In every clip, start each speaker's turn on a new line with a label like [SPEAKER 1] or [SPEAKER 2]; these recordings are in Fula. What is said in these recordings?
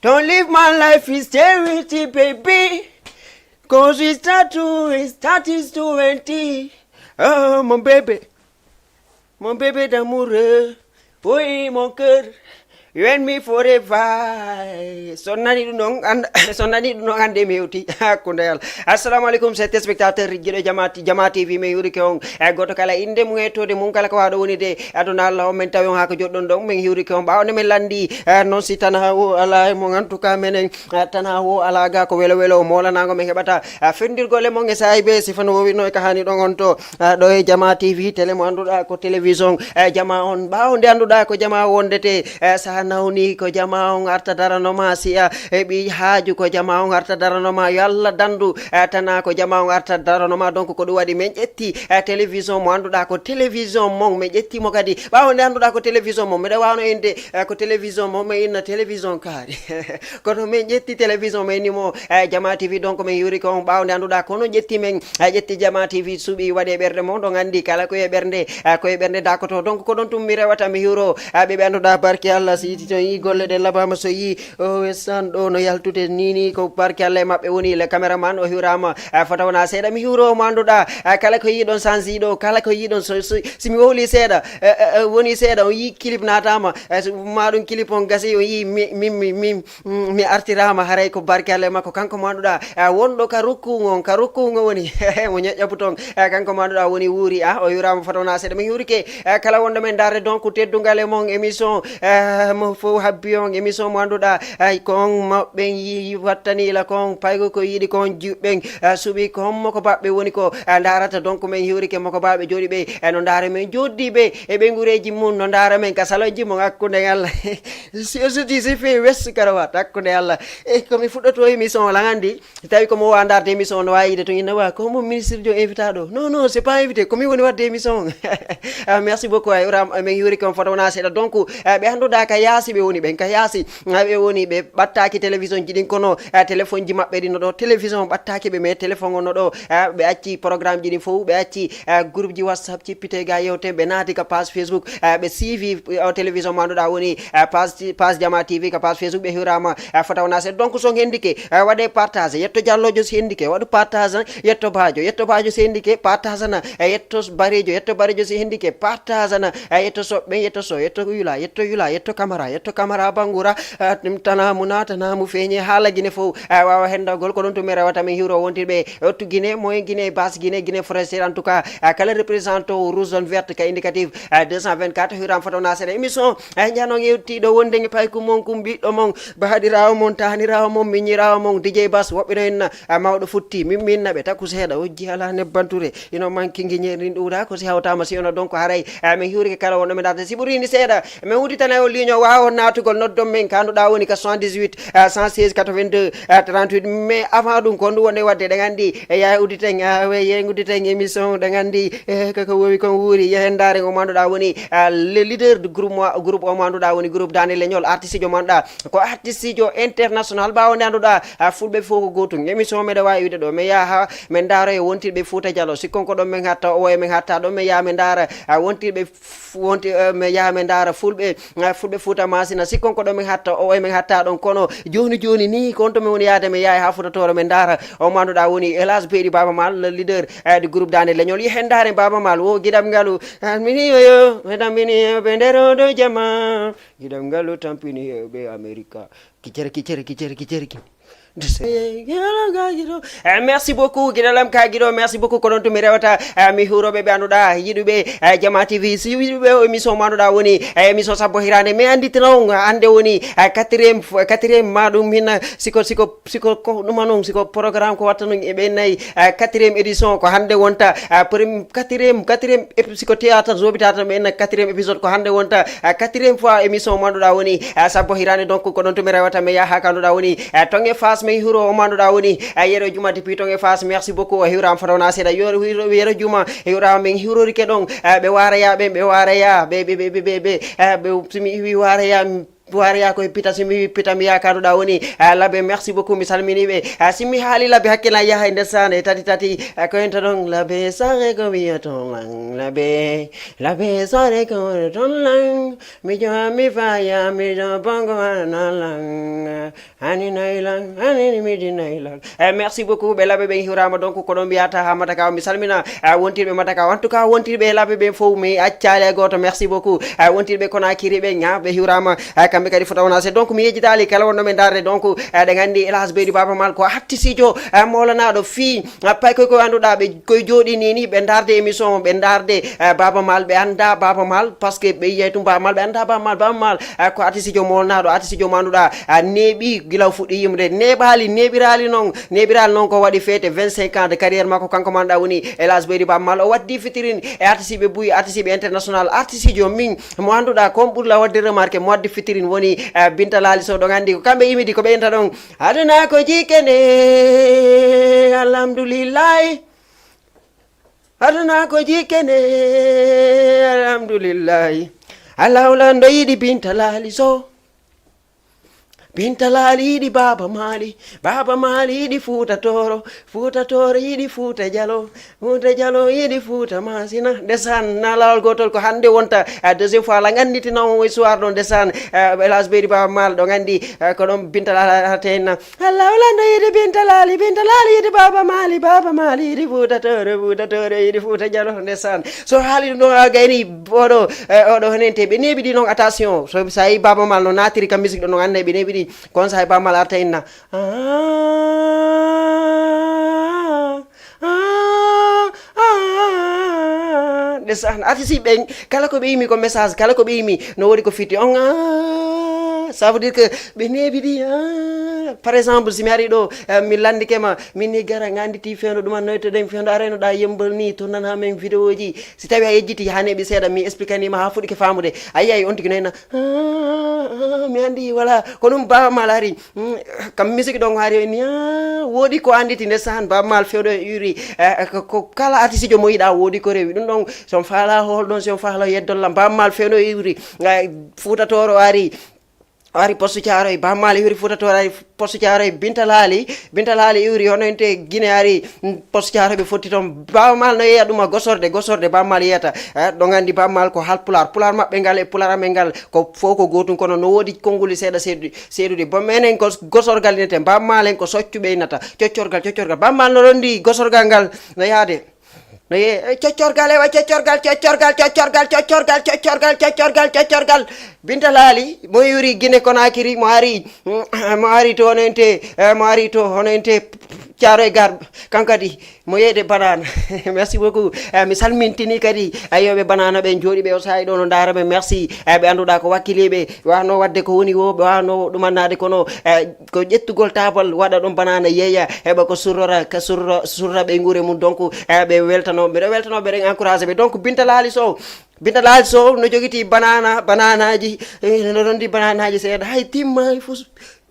[SPEAKER 1] Don't live my life in charity, baby. Cause we start is 20. Oh, mon bébé d'amour. Oui, mon cœur. You and me forever. Sonnani non ande mewti hakkunde assalamu alaikum c'est téléspectateur jido jama TV me yuri ko goto kala inde mu etode mun kala ko wado woni de aduna Allah men tawi on haka joddon don men yuri ko bawne men landi non si tan hawo ala mo en tout cas menen tan hawo ala ga ko welo mola nango men hebata fendirgole mon e saybe sifano wowi no ka hani don on to do e jama TV tele mo anduda ko télévision jama on bawde anduda ko jama wondete nawni ko jama on arta daranoma siya hebi haaju ko jama on arta daranoma yalla dandu tana ko jama on arta daranoma donc ko do wadi men jetti télévision mo anduda ko télévision mon me jetti mo kadi bawde anduda ko télévision mon me de wano ende ko télévision mon me inna télévision kaari ko do men jetti télévision men ni mo jama TV donc men yuri ko bawde anduda ko no jetti men jetti jama TV subi wade berde mon do ngandi kala ko e bernde dakoto donc ko don tum mi rewata mi hiro be anduda barki Allah si to yi golle de labama so yi o wesan do no yaltude nini ko barki Allah mabbe woni le cameraman o hirama fata wona seeda mi hiro manduda kala ko yi don sansi do kala ko yi don so simi woli seeda woni seeda o yi clip natama madum clip on gasi o yi mi artirama haray ko barki Allah makko kanko manduda wondo ka rukkungo woni mo nyajjabuton kanko manduda woni wuri o hirama fata wona seeda mi hurike kala wonde men darde donc teddungale mon émission mo fo habbion émission mo anduda ay kon mabbe yi wattani la kon paygo ko yidi kon jubben subi ko moko babbe woni ko darata donc men hiwrike moko babbe jodi be no dare men joddi be e be ngureji mun no dare men kasaloji mo hakkunde yalla si fe wes karawat hakkunde yalla e ko mi fuddoto émission la ngandi tawi ko mo wa darde émission no wayide to ina wa ko mo ministre jo invitado non c'est pas invité ko mi woni wadde émission merci beaucoup ay ram men hiwrike on foto na seda donc be anduda ka yaasi be woni ben ka yaasi be woni be battaaki télévision jidin kono téléphone ji mabbe dino do télévision battaaki be me téléphone no do be acci programme jidin fo be acci groupe ji WhatsApp ci pite ga yewte be naati ka page Facebook be CV o télévision manduda woni page jama TV ka page Facebook be hirama fata wona se donc so hendike wade partage yetto jallojo se hendike wadu partage yetto baajo se hendike partage na yetto barejo se hendike partage na yetto so be yetto yula yetto camera bangura tana munata na mu feñe hala gine fo wawa hendagol ko don to mera wata mi hiro wontirbe ottu gine moy gine bas gine forestier en tout cas kala représentant rouge zone verte ka indicatif 224 hiram fatona sene émission ñano ngewti do wonde ngi pay ko mon kum bi do mon bahadirawo mon tanirawo mon miñirawo mon DJ Bass wobbe no en mawdo futti min nabe takku seeda wojji ala ne banture ino manki ngi ñerin duuda ko si hawtama si ono donc haray mi hiwri kala wono mi date si burini seeda mi wuti tan o ligne waaw natugol noddom men kanduda woni ka 78 116 82 38 mais avant dum ko ndu wonde wadde de gandi e yaay uditen ye nguditen émission de gandi kaka wowi kon wuri yehendare o manduda woni le leader du groupe o manduda woni groupe Daniel Leñol artiste jo manduda ko artiste jo international bawde anduda fulbe foko goto émission me de wawi wide do me ya men daro e wontirbe Fouta Diallo sikkon ko do men hatta o e men hatta do me ya men dara wontirbe me ya men dara fulbe Fouta masina sikkon ko do men hatta o e men hatta don kono joni ni konto men woni yaade me yaay ha Fouta toro men dara o manduda woni Elas Beydi Baba Mal le leader du groupe Daniel Leñol yehendare Baba Mal wo gidam galu mini yo medam mini bendero do jama gidam galu tampini be America kicere merci beaucoup gidalam ka gido merci beaucoup ko don to mi rewata mi hurobe be anduda yidube jama TV si yidube émission manduda woni émission sabbo hirande mi anditino ande woni quatrième madum hina siko ko dum non siko programme ko watta non e be nay quatrième édition ko hande wonta quatrième siko théâtre zobitata men quatrième épisode ko hande wonta quatrième fois émission manduda woni sabbo hirande donc ko don to mi rewata mi ya hakanduda woni tonge fas me hiro o manduda woni yero juma depuis tonge fas merci beaucoup o hiram fatona seda yero juma hiram men hirori ke don be wara ya be simi wi wara ya puwariya koye pita simi pita mi yakaruɗa woni labe merci beaucoup mi salminiɓe simi haali labe hakkila yaha e nder sane tati ko enta ɗon labe sare ko wiya ton lan labe sare ko wiya ton lan mi jowa mi faya mi jo bongo lan hani naylan hani midi naylan merci beaucoup ɓe labe ɓe hiwrama donc ko ɗon mbiyata ha mataka mi salmina wontirɓe mataka en tout cas wontirɓe labe ɓe fof mi accali e goto merci beaucoup wontirɓe Konakiri ɓe ɓe hiwrama kamɓe kadi fota wona se donc mi yejitali kala wonɗo men darde donc ɗe gandi Elhadji Beydou Baba Mal ko hattisijo molanaɗo fi pay koye anduɗa ɓe koye joɗini ni ɓe darde émission ɓe darde Baba Mal ɓe anda Baba Mal par ce que ɓe yiyay tum Baba Mal ɓe anda Baba Mal ko hattisijo molanaɗo hattisijo mo anduɗa neeɓi guila fuɗɗi yimde neɓirali noon ko waɗi fete 25 ans de carrière makko kanko manɗa woni Elhadji Beydou Baba Mal o waddi fitirine e artisiɓe buyi artisiɓe international artisijo min mo anduɗa kon ɓurla wadde remarque mo waddi fitirine woni Binta Lali Sow ɗon andi ko kamɓe imidi ko ɓe enta ɗon aduna ko jikene alhamdulillahi aduna ko jikene alhamdulillahi Allah ulando yiɗi Binta Lali Sow Binta Lali yiɗi Baba Mali yiɗi Fouta Toro yiɗi Fouta Dialo yiɗi Fouta Masina ndesan na lawol gotol ko hande wonta deuxième fois la ganditinomo e soir ɗon ndesan Elhadji Beydou Baba Mal ɗon andi ko ɗon Binta Lali hatenna Allah ulando yiɗi Binta Lali yiɗi Baba Mali yiɗi Fouta Toro yiɗi Fouta Dialo ndesan so haali ɗum ɗon gayni oɗo henente ɓe neɓi ɗi noon attention so sa yi Baba Mal no natiri kam musique ɗo noon ande ɓe neɓi ɗi kon sa Baba Mal arta inna ndesan artiste ɓen kala ko ɓe yimi ko message kala ko ɓe yimi no woni ko fitti on ça veut dire que ɓe neeɓi ɗi par exemple si mi ari ɗo mi landikema min ni gara ganditi fewno ɗuman noytoɗen fewno arenoɗa yembal ni to nana men vidéo ji si tawi a yejjiti ha neeɓi seeɗa mi expliquanima ha fuɗɗike famude a yiyay on tigui noyna mi andi voilà ko ɗum Baba Mal ari kam musique ɗon hari ni woɗi ko anditi ndesan Baba Mal fewɗo e uri ko kala artiste jo mo yiɗa woɗi ko rewi ɗum ɗon son faala hol ɗon son faala yeddollam Baba Mal fewɗo e uri Fouta Toro ari poste Thiaroye Baba Mal iwri Fouta Toro ari poste Thiaroye Binta Lali iwri hono ente Guinée ari poste Thiaroye ɓe fotti toon Baba Mal no yeeya ɗum gosorde Baba Mal yeyata ɗon andi Baba Mal ko halpular maɓɓe ngal e pular amen ngal ko fof ko gotum kono no woodi konnguli seeɗa seeɗude bo menen ko gosorgal ineten Baba Mal en ko soccuɓe innata coccorgal Baba Mal no rondi gosorgal ngal no yaade no ye coccorgal ewa coccorgal Binta Lali mo yuri Guinée Conakry mo ari to hono ente Thiaroye Gare kankadi mo yeyde banana merci beaucoup mi salmintini kadi ayoɓe banana ɓe jooɗiɓe o saayi ɗo no darame merci ɓe anduɗa ko wakkiliɓe wano wadde ko woni wo ɓe wano ɗumannade kono ko ƴettugol table waɗa ɗum banana yeeya heɓa ko surra ɓe guure mum donc ɓe weltanoɓe ɗen encouragé ɓe donc Binta Lali Sow no jogiti bananaji no rondi bananaji seeɗa hay timma fo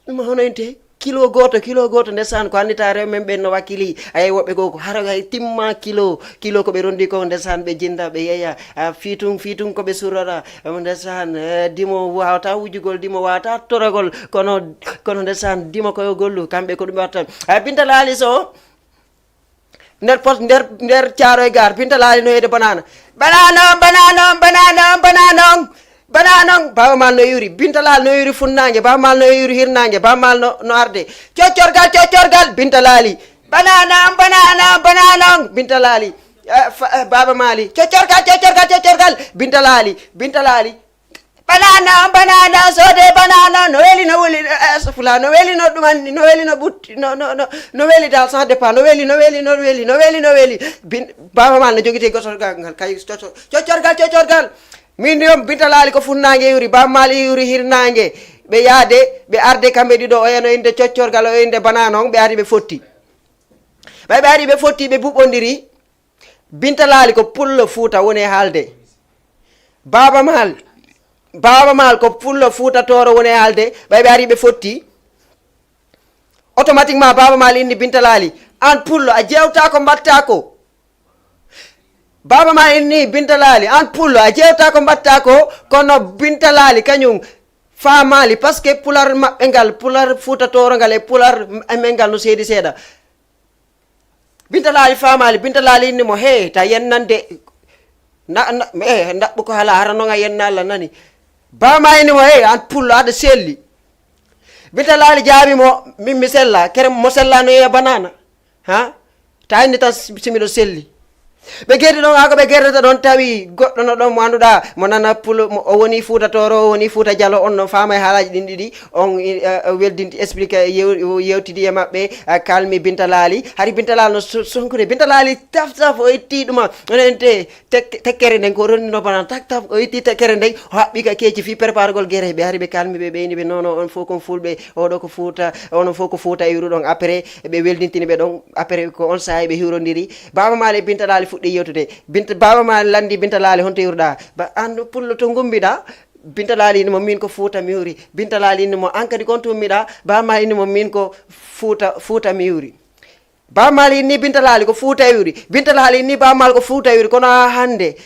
[SPEAKER 1] hono ente kilo goto ndesan ko andita rew men ɓen no wakkili ay woɓɓe go ko hara hay timma kilo ko ɓe rondi ko ndesan ɓe jinda ɓe yeeya fitum ko ɓe surrata ndesan dimo wawata wujugol dimo wawata torogol kono ndesan dimo koyo gollu kamɓe ko ɗum watta Binta Lali Sow nder Thiaroye Gare Binta Lali no yeyde banana Baba Mal no yuri Binta Lali no yuri funnangue Baba Mal no yuri hirnangue Baba Mal no arde coccorgal Binta Lali banana Binta Lali Baba Mali coccorgal Binta Lali banana sode banana no weli fula no weli no ɗumandi no weli no ɓutti no weli dal sans départ no weli Baba Mal no joguite gosorgal ngal kay coccorgal min ɗiyom Binta Lali ko funnangue iwri Baba Mal iwri hirnangue ɓe arde kamɓe ɗiɗo o eno inde coccorgal o inde banana on ɓe ari ɓe fotti ɓe ɓuɓɓodiri Binta Lali ko pullo Fouta woni e haalde Baba Mal ko pullo Fouta Toro woni e haalde ɓe ari ɓe fotti automatiquement Baba Mal indi Binta Lali an pullo a jewta ko mbatta ko Baba Mal inni Binta Lali an pullo a jewta ko mbatta ko kono Binta Lali kañum famali parce que pular maɓɓe ngal pular fuutatoro ngal e pular men ngal no seedi seeɗa. Binta Laali famali, Binta Laali inni mo he ta yennande ndaɓɓu ko hala haranonga yenna Allah nani. Bama inni mo he an pullo aɗa selli. Binta Laali jaabi mo min mi sella kere mo sellano yeeya banana ha ta inni tan simiɗo selli. ɓe geddi ɗon hako ɓe gerdata ɗon tawi goɗɗo no ɗon mo annduɗa mo nana pulo o woni fuutatoro o woni fuuta dialo on no faama e haalaji ɗin ɗiɗi on weldinti explique yewtidi e maɓɓe kalmi Binta Laali hari Binta Laali no sonkude Binta Laali taf o itti ɗuma onente tekkere nden ko ronnino bana taf o itti tekkere nden o haɓɓi ka keeci fi prépargol guere ɓe hari ɓe kalmi ɓe ɓeyni ɓe nono on fof kon fulɓe oɗo ko fuuta onon fof ko fuuta e wuuro ɗon après ɓe weldintini ɓe ɗon après ko on saaha ɓe hiwrodiri Baba Maal e Binta Laali fuɗɗi yewtude Baba Maal landi Binta Laali honto yewruɗa an pullo to gumbiɗa Binta Laali inni mo min ko fuuta mi yuri Binta Laali inni mo an kadi kon tummiɗa Baba Maal inni mo min ko fuuta mi yuri Baba Maal inni Binta Laali ko fuuta e yuri Binta Laali inni Baba Maal ko fuuta e yuri kono hande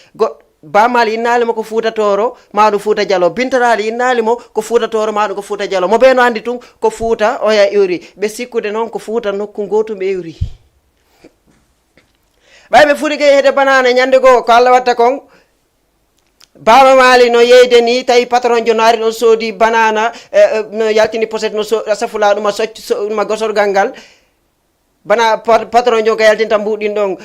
[SPEAKER 1] Baba Maal innalimo ko fuutatoro maɗum fuuta dialo Binta Laali innalimo ko fuutatoro maɗum ko fuuta dialo mo ɓe no andi tun ko fuuta oya yuri ɓe sikkude noon ko fuuta nokku gotum ɓe yuri ɓay ɓe fuɗi gey hede banana ñande goo ko Allah watta kon Baba Maal no yeyde ni tawi patron jo no ari ɗon soodi banana no yaltini poset no safula ɗuma ɗuma gosorgal ngal bana patron jo ko yaltinta mbuɗin ɗon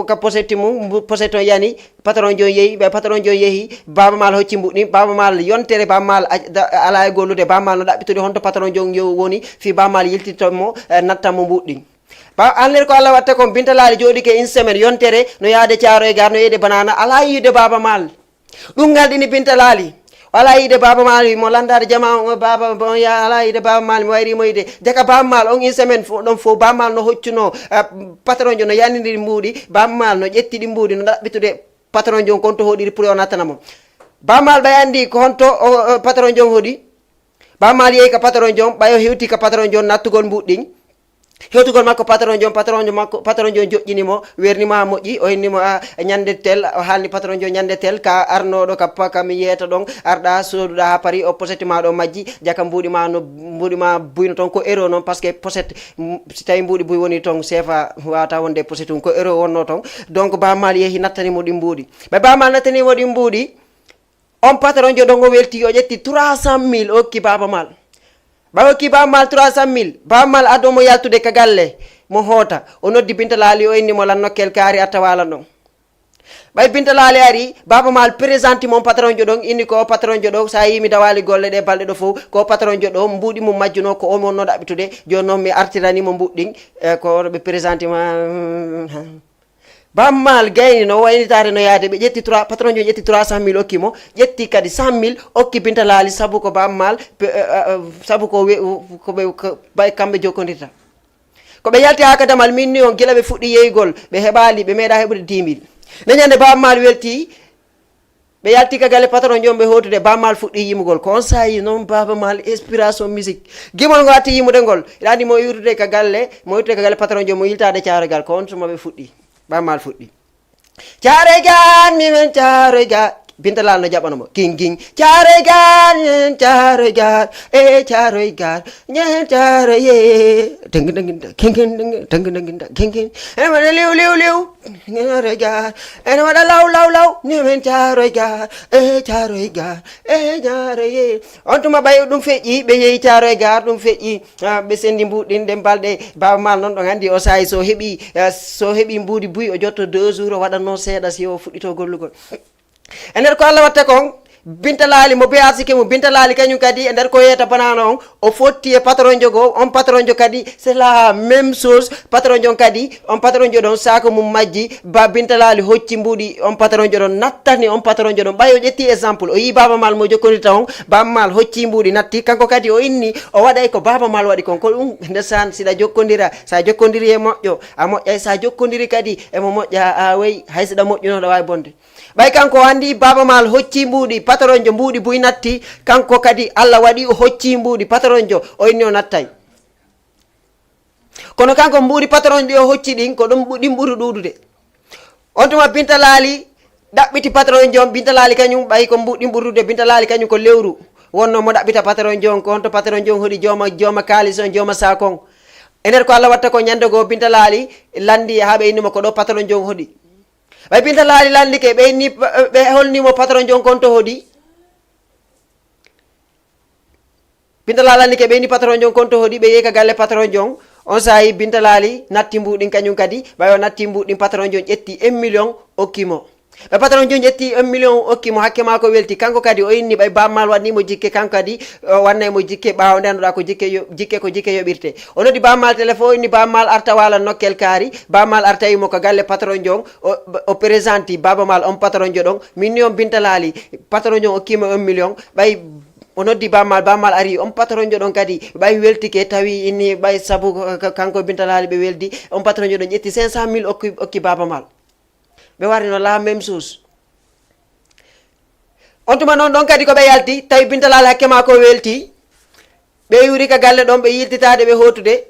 [SPEAKER 1] ka poseti mum poset o yani patron jo yeehi ɓe patron jo yeehi Baba Maal hocci mbuɗɗin Baba Maal yontere Baba Maal ala e gollude Baba Maal no ɗaɓɓitude honto patron jo woni fi Baba Maal yiltitamo nattanmo mbuɗɗin annir ko Allah watta kon Binta Laali jooɗike une semaine yontere no yaade Thiaro e Gare no yeyde banana ala yiide Baba Maal ɗum ngalɗini Binta Laali ala yiide Baba Maal mo landade jama ala yiide Baba Maal mi wayrimo yide jaka Baba Maal on une semaine ɗon fof Baba Maal no hoccuno patron jo no yannidiri mbuuɗi Baba Maal no ƴetti ɗi mbuuɗi no ɗaɓɓitude patron jon konto hoɗiri pour o nattanamo Baba Maal ɓay andi ko honto patron jon hoɗi Baba Maal yeehi ka patron jon ɓayo hewti ka patron jon nattugol mbuɗɗin hewtugol makko patron jon joƴƴinimo wernima moƴƴi o innimo ñande tel o haalni patron jon ñande tel ka arnoɗo ka mi yeeta ɗon arɗa soduɗa ha paari o posette ma ɗo majji jaka mbuɗi ma buyno toon ko euro noon par ce que posette si tawi mbuɗi buy woni toon sefa wawata wonde posette um ko euro wonno toon donc Baba Maal yeehi nattanimo ɗi mbuɗi ɓe Baba Maal nattanimo ɗi mbuɗi on patron jo ɗon o welti o ƴetti 300 000 o hokki Baba Maal ɓay hokki Baba Maal 300 000 Baba Maal adomo yaltude ka galle mo hoota o noddi Binta Laali o inni mo lan nokkel kaari atta walan ɗon ɓay Binta Laali ari Baba Maal présente mon patron jo ɗon inni ko patron jo ɗo sa yimi dawali golle ɗe balɗe ɗo fof ko patron jo ɗo mbuuɗi mum majjuno ko on wonno ɗaɓɓitude joni noon mi artiranimo mbuɗɗin ko oɗo ɓe présente ma Baba Maal gayni no waynitare no yaade ɓe ƴetti patron jo ƴetti 300 000 okkimo ƴetti kadi 100 000 okki Binta Laali saabu ko Baba Maal saabu koɓe ɓay kamɓe jokkodirta koɓe yalti ha ka damal min ni on gila ɓe fuɗɗi yeygol ɓe heɓali ɓe meeɗa heɓude 10 000 ne ñande Baba Maal welti ɓe yalti ka galle patron jon ɓe hotude Baba Maal fuɗɗi yimugol ko on sayi noon Baba Maal inspiration musique gimol ngo atti yimude ngol ɗaandi mo yurtude ka galle patron jon mo yiltade Thiaro Gare ko on tuma ɓe fuɗɗi Baba Maal fuɗɗi Thiaro Gare mimen Thiaro Gare Binta Laali no jaɓanamo king Thiaro Gare Thiaro Gare e Thiaro Gare ñen Thiaro ye deng ene waɗa liw Thiaro Gare ene waɗa law mimen Thiaro Gare e Thiaro Gare e Thiaro ye on tuma ɓay ɗum feƴƴi ɓe yeehi Thiaro Gare ɗum feƴƴi ɓe sendi mbuɗɗin ɗe balɗe Baba Maal noon ɗon andi o saayi so heeɓi mbuuɗi buy o jotto 2 jours o waɗatno seeɗa si o fuɗɗito gollugol e nder ko Allah watta kon Binta Laali mo beyasike mo Binta Laali kañum kadi e nder ko yeyata banana on o fotti e patron jo goo on patron jo kadi c'est la même chose patron jon kadi on patron jo ɗon sako mum majji Binta Laali hocci mbuuɗi on patron jo ɗon nattani on patron jo ɗon ɓay o ƴetti exemple o yi Baba Maal mo jokkodirta on Baba Maal hocci mbuuɗi natti kanko kadi o inni o waɗay ko Baba Maal waɗi kon ko ɗum ndesan siɗa jokkodira sa jokkodiri e moƴƴo a moƴƴay sa jokkodiri kadi emo moƴƴa a wey hay siɗa moƴƴunoɗa wawi bonde ɓay kanko andi Baba Maal hocci mbuuɗi patron jo mbuuɗi buy natti kanko kadi Allah waɗi o hocci mbuuɗi patron jo o inni o nattay kono kanko mbuuɗi patron ɗi o hocci ɗin ko ɗum ɗin ɓuri ɗuuɗude on tuma Binta Laali ɗaɓɓiti patron jon Binta Laali kañum ɓay ko mbuɗɗin ɓurdude Binta Laali kañum ko lewru wonno mo ɗaɓɓita patron jon ko honto patron jon hoɗi jooma kalis on jooma sakon enen ko Allah watta ko ñande goo Binta Laali landi ha ɓe innimo ko ɗo patron jon hoɗi ɓay Binta Laali landike ɓe inni ɓe holnimo patron jon konto hoɗi Binta Laali landike ɓe inni patron jon konto hoɗi ɓe yehi ka galle patron jon on sahi Binta Laali natti mbuɗin kañum kadi ɓay o natti mbuɗin patron jon ƴetti 1 million okkimo ɓe patron jon ƴetti 1 million okkimo hakke ma ko welti kanko kadi o inni ɓay bammal waɗnimo jikke kanko kadi wannaymo jikke ɓawo nde anduɗa ko jikke ko jikke yoɓirte o noddi bammal téléphone o inni bammal arta wala nokkel kaari bammal artayimo ko galle patron jon o présenti baba mal on patron jo ɗon min on Binta Laali patron jon okkimo 1 million ɓay o noddi bammal ari on patron jo ɗon kadi ɓay weltike tawi inni ɓay saabu kanko Binta Laali ɓe weldi on patron jo ɗon ƴetti 500 000 okki baba mal ɓe warino la même chose on tuma noon ɗon kadi ko ɓe yalti tawi Binta Laali hakke ma ko welti ɓe yuri ka galle ɗon ɓe yiltitade ɓe hotude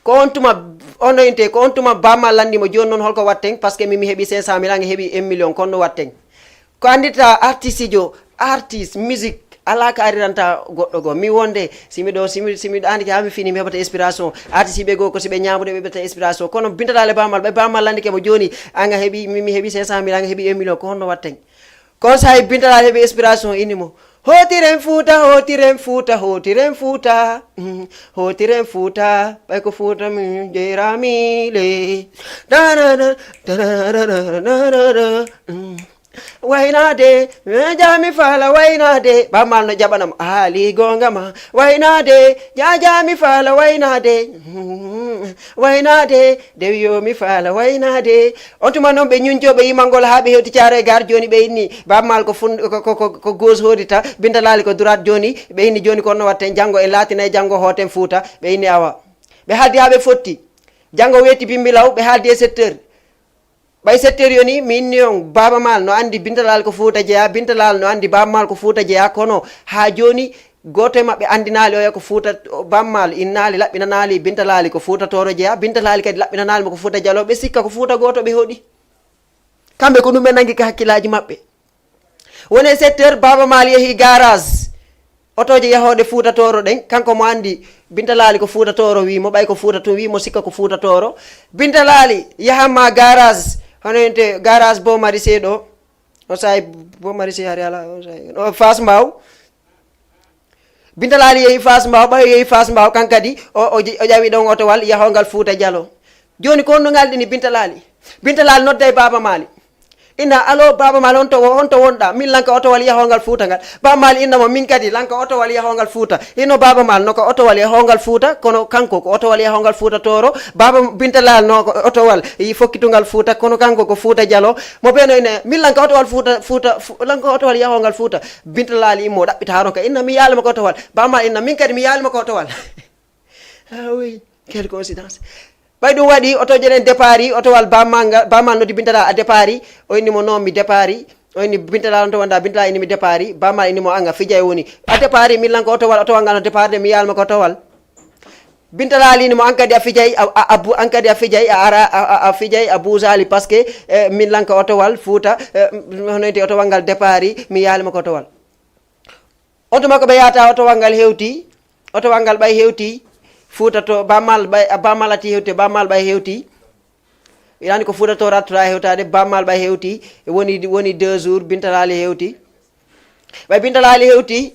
[SPEAKER 1] ko on tuma ono inte ko on tuma bammal landimo joni noon holko watten par ce que mimi heeɓi 500 000 ange heeɓi 1 million konno watten ko andita artiste jo artiste musique ala ka ariranta goɗɗo goo mi wonde simiɗo andi ha mi fini mi heɓata inspiration artiste ɓe goo ko siɓe ñamude ɓe ɓeɓata inspiration kono Binta Laali bammal ɓe bammal landike mo joni anga heeɓi mimi heeɓi 500 000 anga heeɓi 1 million ko honno watten kon sahi Binta Laali heeɓi inspiration innimo hotiren fuuta ɓay ko fuuta mi jeeramile waynade jami fala waynade bammal no jaɓanam haali gonga ma waynade jami fala waynade waynade dewiyomi fala waynade on tuma noon ɓe ñuncoɓe yimangol ha ɓe hewti caaro e gar joni ɓe inni bammal ko gauche hodita Binta Laali ko droite joni ɓe inni joni ko onno watten janggo e laatinayi janggo hoten Fouta ɓe inni awa ɓe haaldi ha ɓe fotti janggo weeti Bimbilaw ɓe haaldi e 7 heures ɓay 7 heures yoni mi inni on baba mal no andi Binta Laali ko Fouta jeeya Binta Laali no andi baba mal ko Fouta jeeya kono ha joni goto e mabɓe andinali o ko Fouta bammal innali laɓɓinanali Binta Laali ko Fouta toro jeeya Binta Laali kadi laɓɓinanalimo ko Fouta Dialo ɓe sikka ko Fouta goto ɓe hoɗi kamɓe ko ɗum ɓe nangi ka hakkillaji mabɓe woni 7 heures baba mal yeehi garage otoje yahode Fouta toro ɗen kanko mo andi Binta Laali ko Fouta toro wimo ɓay ko Fouta to wimo sikka ko Fouta toro Binta Laali yahanma garage hono ente garage Bo Marisé ɗo o sahi Bo Marisé hari ala o sahi o Fass Mbaw Binta Laali yehi Fass Mbaw ɓay yehi Fass Mbaw kankadi o ƴawi ɗon otowal yahongal Fouta Dialo joni ko no ngalɗini Binta Laali nodda e baba maali inna alo baba mal on to wonɗa min lanka otowal yahongal Fouta ngal baba mal innamo min kadi lanka otowal yahongal Fouta inno baba mal noko otowal yahongal Fouta kono kanko ko otowal yahongal Fouta toro baba Binta Laali no otowal fokkitugal Fouta kono kanko ko Fouta Dialo mo ɓeno ine min lanka otowal lanka otowal yahongal Fouta Binta Laali immo ɗaɓɓita haron ka inna mi yaalima ko otowal baba mal inna min kadi mi yaalima ko otowal oui quelle coïncidence ɓay ɗum waɗi otoje ɗen départ i otowal bammal noddi Binta Laali a départ i o innimo noon mi départ i o inni Binta Laali on to wonda Binta Laali inni mi départ i bammal innimo anga fijay woni a départ i min lanko otowal ngal no départ de mi yalma ko otowal Binta Laali innimo an kadi a fijay a ara a fijay a buusali par ce que min lanka otowal Fouta honoyte otowal ngal départ i mi yalma ko otowal on tuma ko ɓe yahata otowal ngal ɓay hewti Fouta to bammal ati hewti bammal ɓay hewti yani ko Fouta to rattora hewtade bammal ɓay hewti woni 2 jours Binta Laali hewti ɓay Binta Laali hewti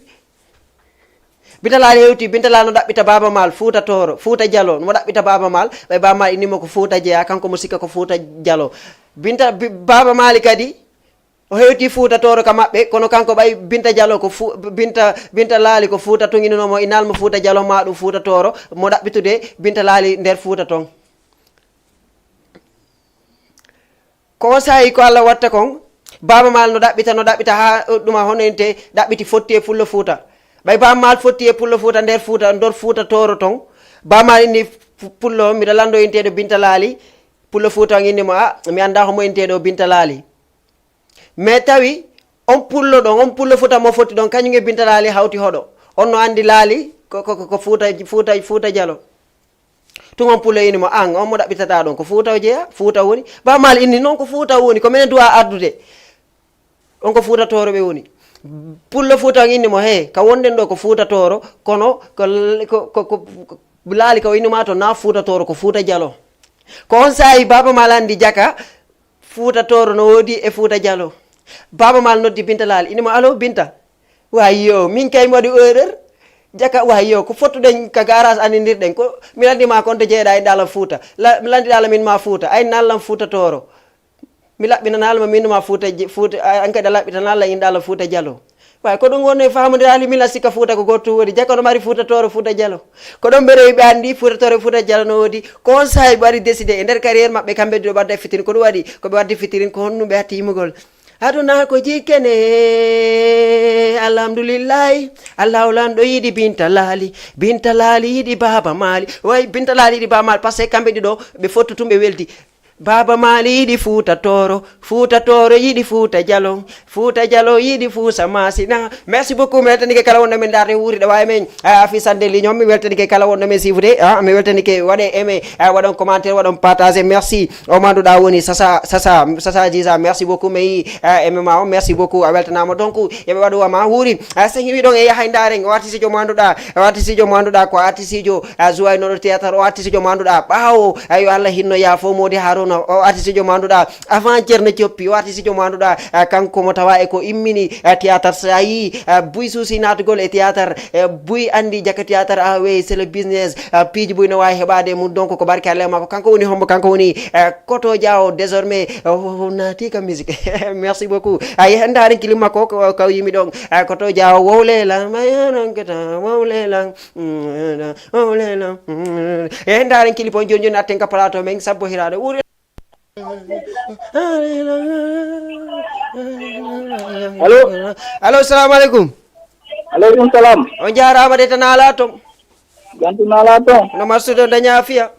[SPEAKER 1] Binta Laali no ɗaɓɓita baba mal Fouta Dialo mo ɗaɓɓita baba mal ɓay baba mal innimo ko Fouta jeeya kanko mo sikka ko Fouta Dialo baba mali kadi o hewti Fouta toro ka maɓɓe kono kanko ɓay Binta Dialo ko Binta Laali ko Fouta toguinonomo inalmo Fouta Dialo ma ɗum Fouta toro mo ɗaɓɓitude Binta Laali nder Fouta ton ko sahi ko Allah watta kon baba mal no ɗaɓɓita ha ɗuma hono ente ɗaɓɓiti fotti e pullo Fouta ɓay baba mal fotti e pullo Fouta nder Fouta toro ton baba mal inni pullo mbiɗa lando inteɗo Binta Laali pullo Fouta on innimo mi anda homo inteɗo Binta Laali mais tawi on pullo Fouta mo fotti ɗon kañum e Binta Laali hawti hoɗo on no andi Laali ko Fouta Dialo tun on pullo innimo an on mo ɗaɓɓitata ɗon ko Fouta o jeeya Fouta woni baba mal inni noon ko Fouta woni ko minen duwa ardude on ko Fouta toro ɓe woni pullo Fuuta inni mo he ka wonden ɗo ko Fuuta Tooro kono ko laali ka innuma to na Fuuta Tooro ko Fuuta Jalo ko on sayi Baba Mal andi jaka Fuuta Tooro no woodi e Fuuta Jalo Baba Mal noddi Binta Laali inimo alo Binta wayyo min kay mi waɗi erreur jaka wayyo ko fottuɗen ka garage anindirɗen ko mi landima konto jeeɗa e ɗala Fuuta mi landiɗala min ma Fuuta ay nallam Fuuta Tooro mi laɓɓinanalma min ma Fuuta an kadi a laɓɓitanalla inɗala Fuuta Jalo way ko ɗum wonno e famodirali min sikka Fuuta ko goto woodi jaka no mari Fuuta Tooro Fuuta Jalo ko ɗon ɓe rewi ɓe andi Fuuta Tooro Fuuta Jalo no woodi ko on sahi ɓe waɗi décidé e nder carriére maɓɓe kamɓe ɗo ɓe wadda fitirin ko ɗum waɗi koɓe waddi fitirin ko honɗum ɓe hatti yimugol aduna ko jikkene alhamdulillahi Allah lanɗo yiɗi Binta Laali yiɗi Baba Maali way Binta Laali yiɗi Baba Maali par ce que kamɓe ɗiɗo ɓe fottutumɓe welti Baba Maali yiɗi Fuuta Tooro yiɗi Fuuta Jalo yiɗi Fuusa Masina merci beaucoup mi weltanike kala wonɗo men darde wuuriɗo wawi men afisande ligne mi weltanike kala wonɗo men sifude mi weltanike waɗe aimé waɗon commentaire waɗon partagé merci o manduɗa woni sasa jisa merci beaucoup mi yi aimé ma o merci beaucoup a weltanama donc yoɓe waɗu wama wuuri so heewi ɗon e yahay daren o artiste jo manduɗa ko artiste jo Zouainoɗo théâtre o artiste jo manduɗa ɓawo yo Allah hinno yaafo Mody Harouna o artiste jo manduɗa avant Ceerno Coppi o artiste jo manduɗa kanko mo tawa e ko immini théâtre sa yi Buy suusi natugol e théâtre Buy andi jaka théâtre way c'est le business piiji Buy no wawi heɓade mum donc ko barke Allah makko kanko woni hombo kanko woni Koto Diaw désormais naati ka musique merci beaucoup yehen daren kilim makko ko yimi ɗon Koto Diaw wowlelang yehen daren kilip on joni atten ka plateau men sabbo hiraɗo ɓuuri allo assalamu aleykum
[SPEAKER 2] aleykum salam
[SPEAKER 1] on jarama de tan ala toon
[SPEAKER 2] jantu nala toon
[SPEAKER 1] no marsude daña afiya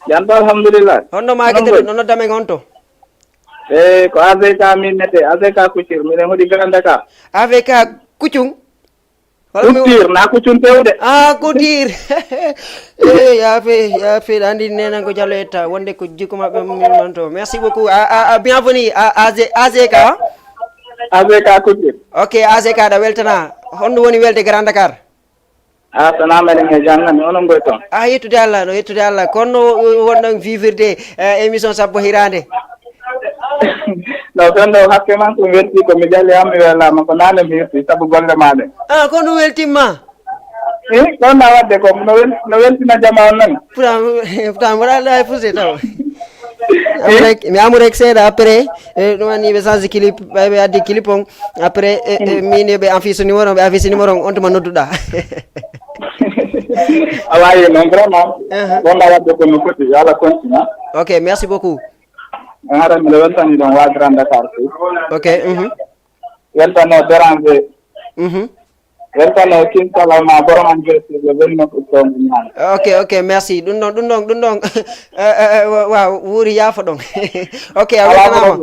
[SPEAKER 2] jantu alhamdulillah
[SPEAKER 1] honno makete no noddamen on to
[SPEAKER 2] ko AVK min nete AVK Couture minen hoɗi Grand Dakar
[SPEAKER 1] AVK Kuccung
[SPEAKER 2] Couture na Couture pewde
[SPEAKER 1] Couture yaafe andi nenan ko Diallo etta wonde ko jikku mabɓe min non to merci beaucoup bienvenue AZK
[SPEAKER 2] AVK Couture
[SPEAKER 1] ok AZK ɗa weltana honɗum woni welde Grand Dakar
[SPEAKER 2] sana meɗen e janggami onon goy toon
[SPEAKER 1] yettude Allah no yettude Allah kono wonɗon vivirde émission sabbo hirande
[SPEAKER 2] no fen ɗo hakke man ko welti ko mi jalli mi welama ko nane mi yetti saabu golle maɗe
[SPEAKER 1] ko ɗum weltimma
[SPEAKER 2] ɗon na wadde ko no weltina jama on noon
[SPEAKER 1] pourtant mboɗa ala fusde taw mi amourek seeɗa après ɗum wani ɓe change clip ɓe addi clip on après min ɓe affiche numéro on on tuma nodduɗa
[SPEAKER 2] a wawi noon vraiment wonɗa wadde ko no foti yo Allah continue
[SPEAKER 1] ok merci beaucoup
[SPEAKER 2] hara mbiɗa weltani ɗon wa Grand Dakar
[SPEAKER 1] ok
[SPEAKER 2] weltano dérangé weltano kinsalama borom anniversaire le 29 octobre ñaane
[SPEAKER 1] ok merci ɗum ɗon waaw wuuri yaafo ɗon ok a weltanama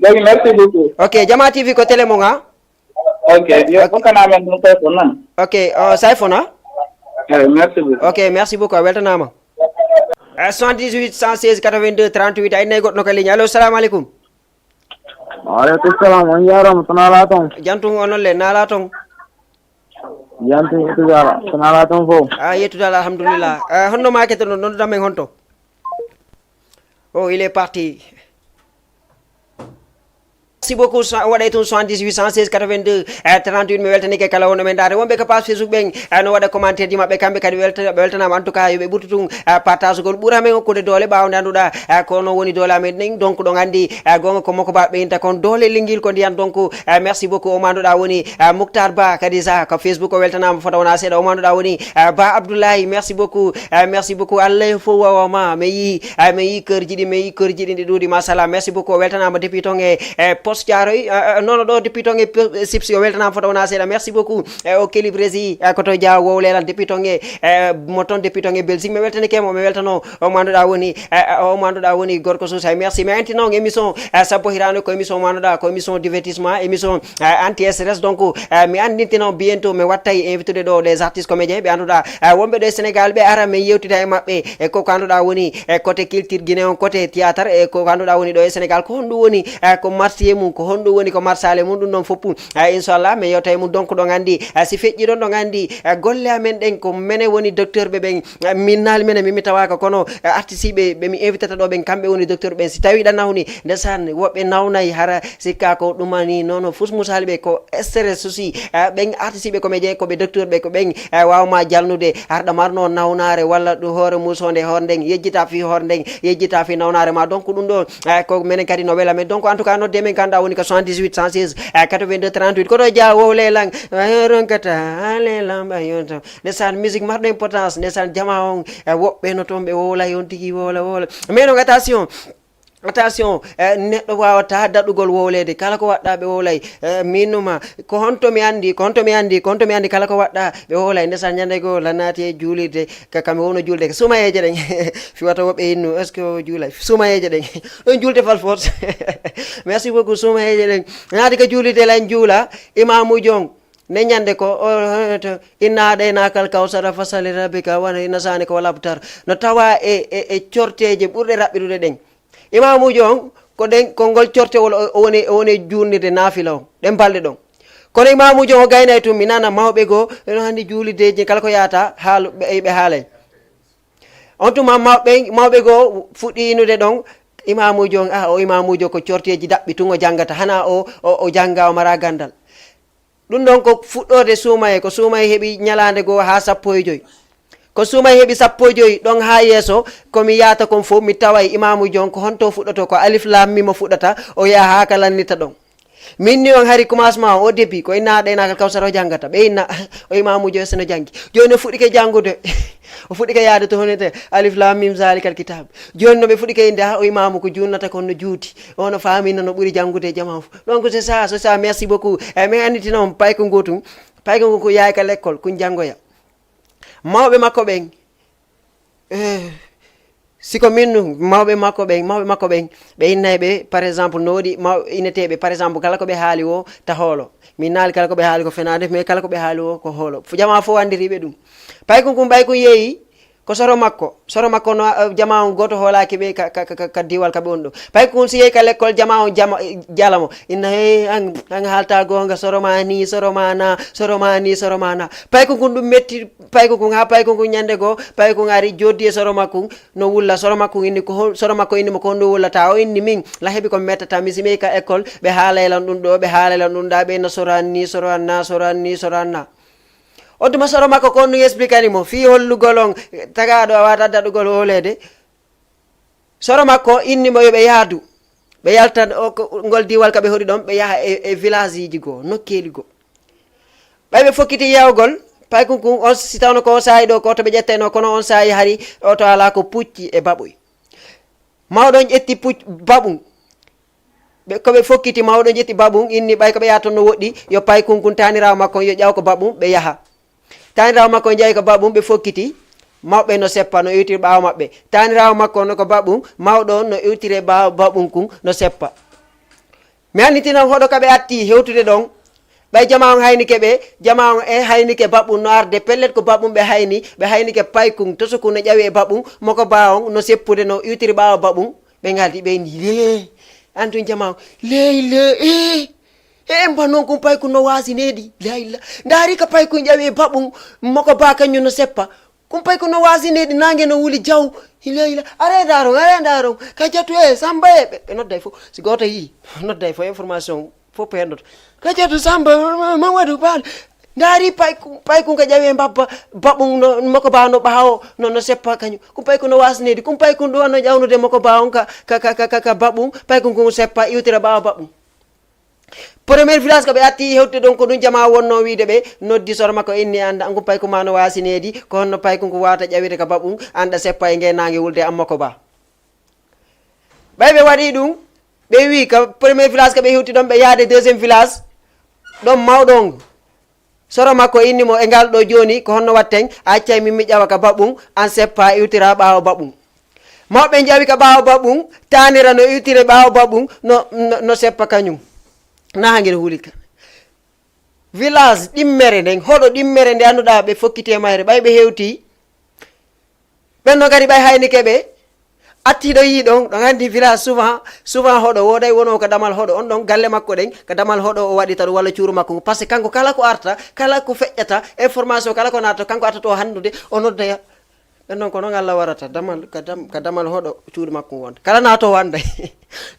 [SPEAKER 2] joni merci beaucoup
[SPEAKER 1] ok Jama TV ko télé mon
[SPEAKER 2] ok yo hokkanamen ɗum téléphone nan
[SPEAKER 1] ok sayphone
[SPEAKER 2] merci beaucoup
[SPEAKER 1] ok merci beaucoup a weltanama 78 116 82 38 ay nayi goɗɗo ka ligne allo salamu aleykum
[SPEAKER 2] waaleykum salam on jarama to nala toon
[SPEAKER 1] jantum onon le nala toon
[SPEAKER 2] jantum yettude Allah to nala toon fof
[SPEAKER 1] yettude Allah alhamdulillah honno makete ɗon nodduɗamen honto il est parti merci beaucoup waɗay toon 78 116 82 38 mi weltanike kala wonɗo men dare wonɓe ko page Facebook ɓen no waɗa commentaire ji mabɓe kamɓe kadi ɓe weltanama en tout cas yoɓe ɓurtu tun partage gol ɓuura men hokkude doole ɓawde anduɗa kono woni doole amen ɗen donc ɗon andi gonga ko makko ba ɓeyinta kon doole linguil ko ndiyan donc merci beaucoup o manduɗa woni Moukhtar Ba kadi sa ko Facebook o weltanama fota wona seeɗa o manduɗa woni Ba Abdoulaye merci beaucoup Allah fo wawama mi yi kërji ɗi ɗi ɗuuɗi machallah merci beaucoup o weltanama depuis ton e poste Thiaroye nono ɗo depuis ton e sipsi o weltanama fota wona seeɗa merci beaucoup o keli prési Koto Diaw wowlelan depuis ton e mo toon depuis ton e Belgique mi weltanikemo mi weltano o manduɗa woni gorko Sousa merci mi anti noon émission sabbo hirande ko émission manduɗa ko émission divertissement émission anti stress donc mi andintino bientôt mi wattay invité ɗo les artistes comédiens ɓe anduɗa wonɓe ɗo e Sénégal ɓe ara min yewtida e mabɓe e koko anduɗa woni côté culture guinéen côté théâtre e koko anduɗa woni ɗo e Sénégal ko honɗum woni ko marché mum mum ko honɗum woni ko marsale mum ɗum noon fof inchallah mi yewta e mum donc ɗon andi si feƴƴi ɗon ɗon andi golle amen ɗen ko minen woni docteur ɓe ɓen min naali minen mimi tawaka kono artiste ɓe ɓe mi invitata ɗo ɓen kamɓe woni docteur ɓen si tawi ɗa nawni ndesan woɓɓe nawnayi hara sikka ko ɗumani noon fus musali ɓe ko stress aussi ɓen artiste ɓe koɓe jeeyi koɓe docteur ɓe ko ɓen wawma jalnude arɗa marno nawnare walla ɗum hoore musode hoore nden yejjita fi hoore nden yejjita fi nawnare ma donc ɗum ɗo ko minen kadi no wela men donc en tout cas nodde men ganduɗa woni ko 78 116 82 38 koɗo dia wowlelang ronkata lelam ɓayonta ndesan musique marɗo importance ndesan jama on woɓɓe no toon ɓe wowla yon tigui wowla mais donc attention neɗɗo wawata daɗugol wowlede kala ko waɗɗa ɓe wowlay minnuma ko honto mi andi kala ko waɗɗa ɓe wowlay ndesan ñande goo la naati e juulirde kami wowno julde sumayeje ɗen fiwata woɓɓe hinnu est ce que o juulay sumayeje ɗen ɗon julde fal force merci beaucoup sumayeje ɗen naati ko juulirde lan juula imamuji on ne ñande ko inna ɗaynakal kawsara fasali rabbika wana inna sani ko wala butar no tawa e corteje ɓurɗe raɓɓiɗude ɗen imamuji on ko ɗen konngol cortewol woni jurnirde naafila o ɗen balɗe ɗon kono imamuji on o gaynay tum mi nana mawɓe goo eno hanndi juulideji kala ko yahata ɓe haalay on tuma mawɓe goo fuɗɗi inude ɗon imamuji on o imamuji o ko corteji daɓɓi tun o janggata hana o jangga o mara gandal ɗum ɗon ko fuɗɗode suumaye ko suumaye heeɓi ñalande goo ha 15 ko suumaye heeɓi 15 ɗon ha yeeso komi yahata kon fof mi tawa imamuji on ko honto fuɗɗoto ko alif lam mimo fuɗɗata o yaha ha ka lannita ɗon min ni on hari commencement o début ko inna ɗaynakal kawsara o janggata ɓe inna o imamuji o seno janggi joni o fuɗɗike janggude o fuɗɗike yaade to honete alif lam mim zalikal kitab joni no ɓe fuɗɗike inde ha o imamu ko junnata kon no juuti ono famina no ɓuuri janggude e jama fof donc c'est ça merci beaucoup min anditina on payko gotum payko ngo ko yaay ka l'école kun janggoya mawɓe makko ɓen siko minnu mawɓe makko ɓen ɓe innay ɓe par exemple no waɗi ineteɓe par exemple kala ko ɓe haali o ta hoolo min naali kala ko ɓe haali ko fenade mais kala ko ɓe haali o ko hoolo jama fof andiriɓe ɗum payko kum ɓay kum yeeyi ko soro makko no jama on goto hoolaki ɓe ka diwal kaɓe on ɗo pay ko si yeeyi ka l'école jama on jalamo inna he an haalta gonga soroma ni soroma na pay ko kum ɗum metti pay ko kum ha pay ko kum ñande goo pay ko ari joddi e soro makko no wulla soro makko inni ko soro makko inni mo ko honɗum wullata o inni min la heeɓi ko mettata mi simi ka école ɓe haalaylan ɗum ɗo ɓe haalaylan ɗum ɗa ɓe no soranna o duma soro makko ko no expliquani mo fi hollugol on tagaɗo a wata daɗugol wolede soro makko inni mo yoɓe yaadu ɓe yalta ngol diwal ka ɓe hoɗi ɗon ɓe yaha e village ji goo nokkeli goo ɓay ɓe fokkiti yewgol pay kum on si tawno ko saayi ɗo ko to ɓe ƴetteno kono on saayi hari o to ala ko pucci e baɓoy mawɗon ƴetti baɓum koɓe fokkiti mawɗon ƴetti baɓum inni ɓay koɓe yaha toon no woɗɗi yo pay kunkun tanirawo makko yo ƴaw ko baɓum ɓe yaha tanirawo makko jeeyi ko baɓum ɓe fokkiti mawɓe no seppa no iwtiri ɓaawo maɓɓe tanirawo makko no ko baɓum mawɗo no iwtiri ɓaawo baɓum kun no seppa mi annitina hoɗo kaɓe atti hewtude ɗon ɓay jama on haynike ɓe jama on haynike baɓum no arde pellet ko baɓum ɓe haynike paykun to suku no ƴawi e baɓum moko ba on no seppude no iwtiri ɓaawo baɓum ɓe galdi ɓe ni le antun jama on ley mba noon kum paykun no wasinedi layla ndaari ka paykun ƴawi e baɓum moko ba kañum no seppa kum paykun no wasinedi nangue no wuli jaw layla are daron ka jattu samba ɓe nodday fof si goto yi nodday fof information fof pendoto ka jattu samba mamadou bal ndaari paykun ka ƴawi e mbabba baɓum no moko ba no ɓaawo no seppa kañum kum paykun no wasinedi kum paykun ɗo no ƴawnude moko ba on ka baɓum paykun kun seppa iwtira ɓaawo baɓum premier village ko ɓe atti hewtude ɗon ko ɗum jama wonno wiide ɓe noddi soro makko inni anda ankum payko ma no wasinedi ko honno payko ko wata ƴawide ka baɓum anda seppa e ngenangue wulde amma ko ba ɓay ɓe waɗi ɗum ɓe wi ko premier village ko ɓe hewti ɗon ɓe yaade deuxiéme village ɗon mawɗon soro makko inni mo e ngal ɗo joni ko honno watten accay min mi ƴawa ka baɓum an seppa iwtira ɓaawo baɓum mawɓe ƴawi ka ɓaawo baɓum tanira no iwtire ɓaawo baɓum no seppa kañum nahangel huulika village ɗimmere nden hoɗo ɗimmere nde anduɗa ɓe fokkiti e mayre ɓay ɓe hewti ɓenno kadi ɓay haynike ɓe attiɗo yi ɗon ɗon andi village souvent hoɗo woday wono ko damal hoɗo on ɗon galle makko ɗen ko damal hoɗo o waɗita ɗum walla cuuru makko par ce que kanko kala ko arta kala ko feƴƴata information kala ko natta kanko arta to handude o noddaya ɓen noon ko noon Allah warata damal ka damal hoɗo cuuɗi makko wonda kala nato wanda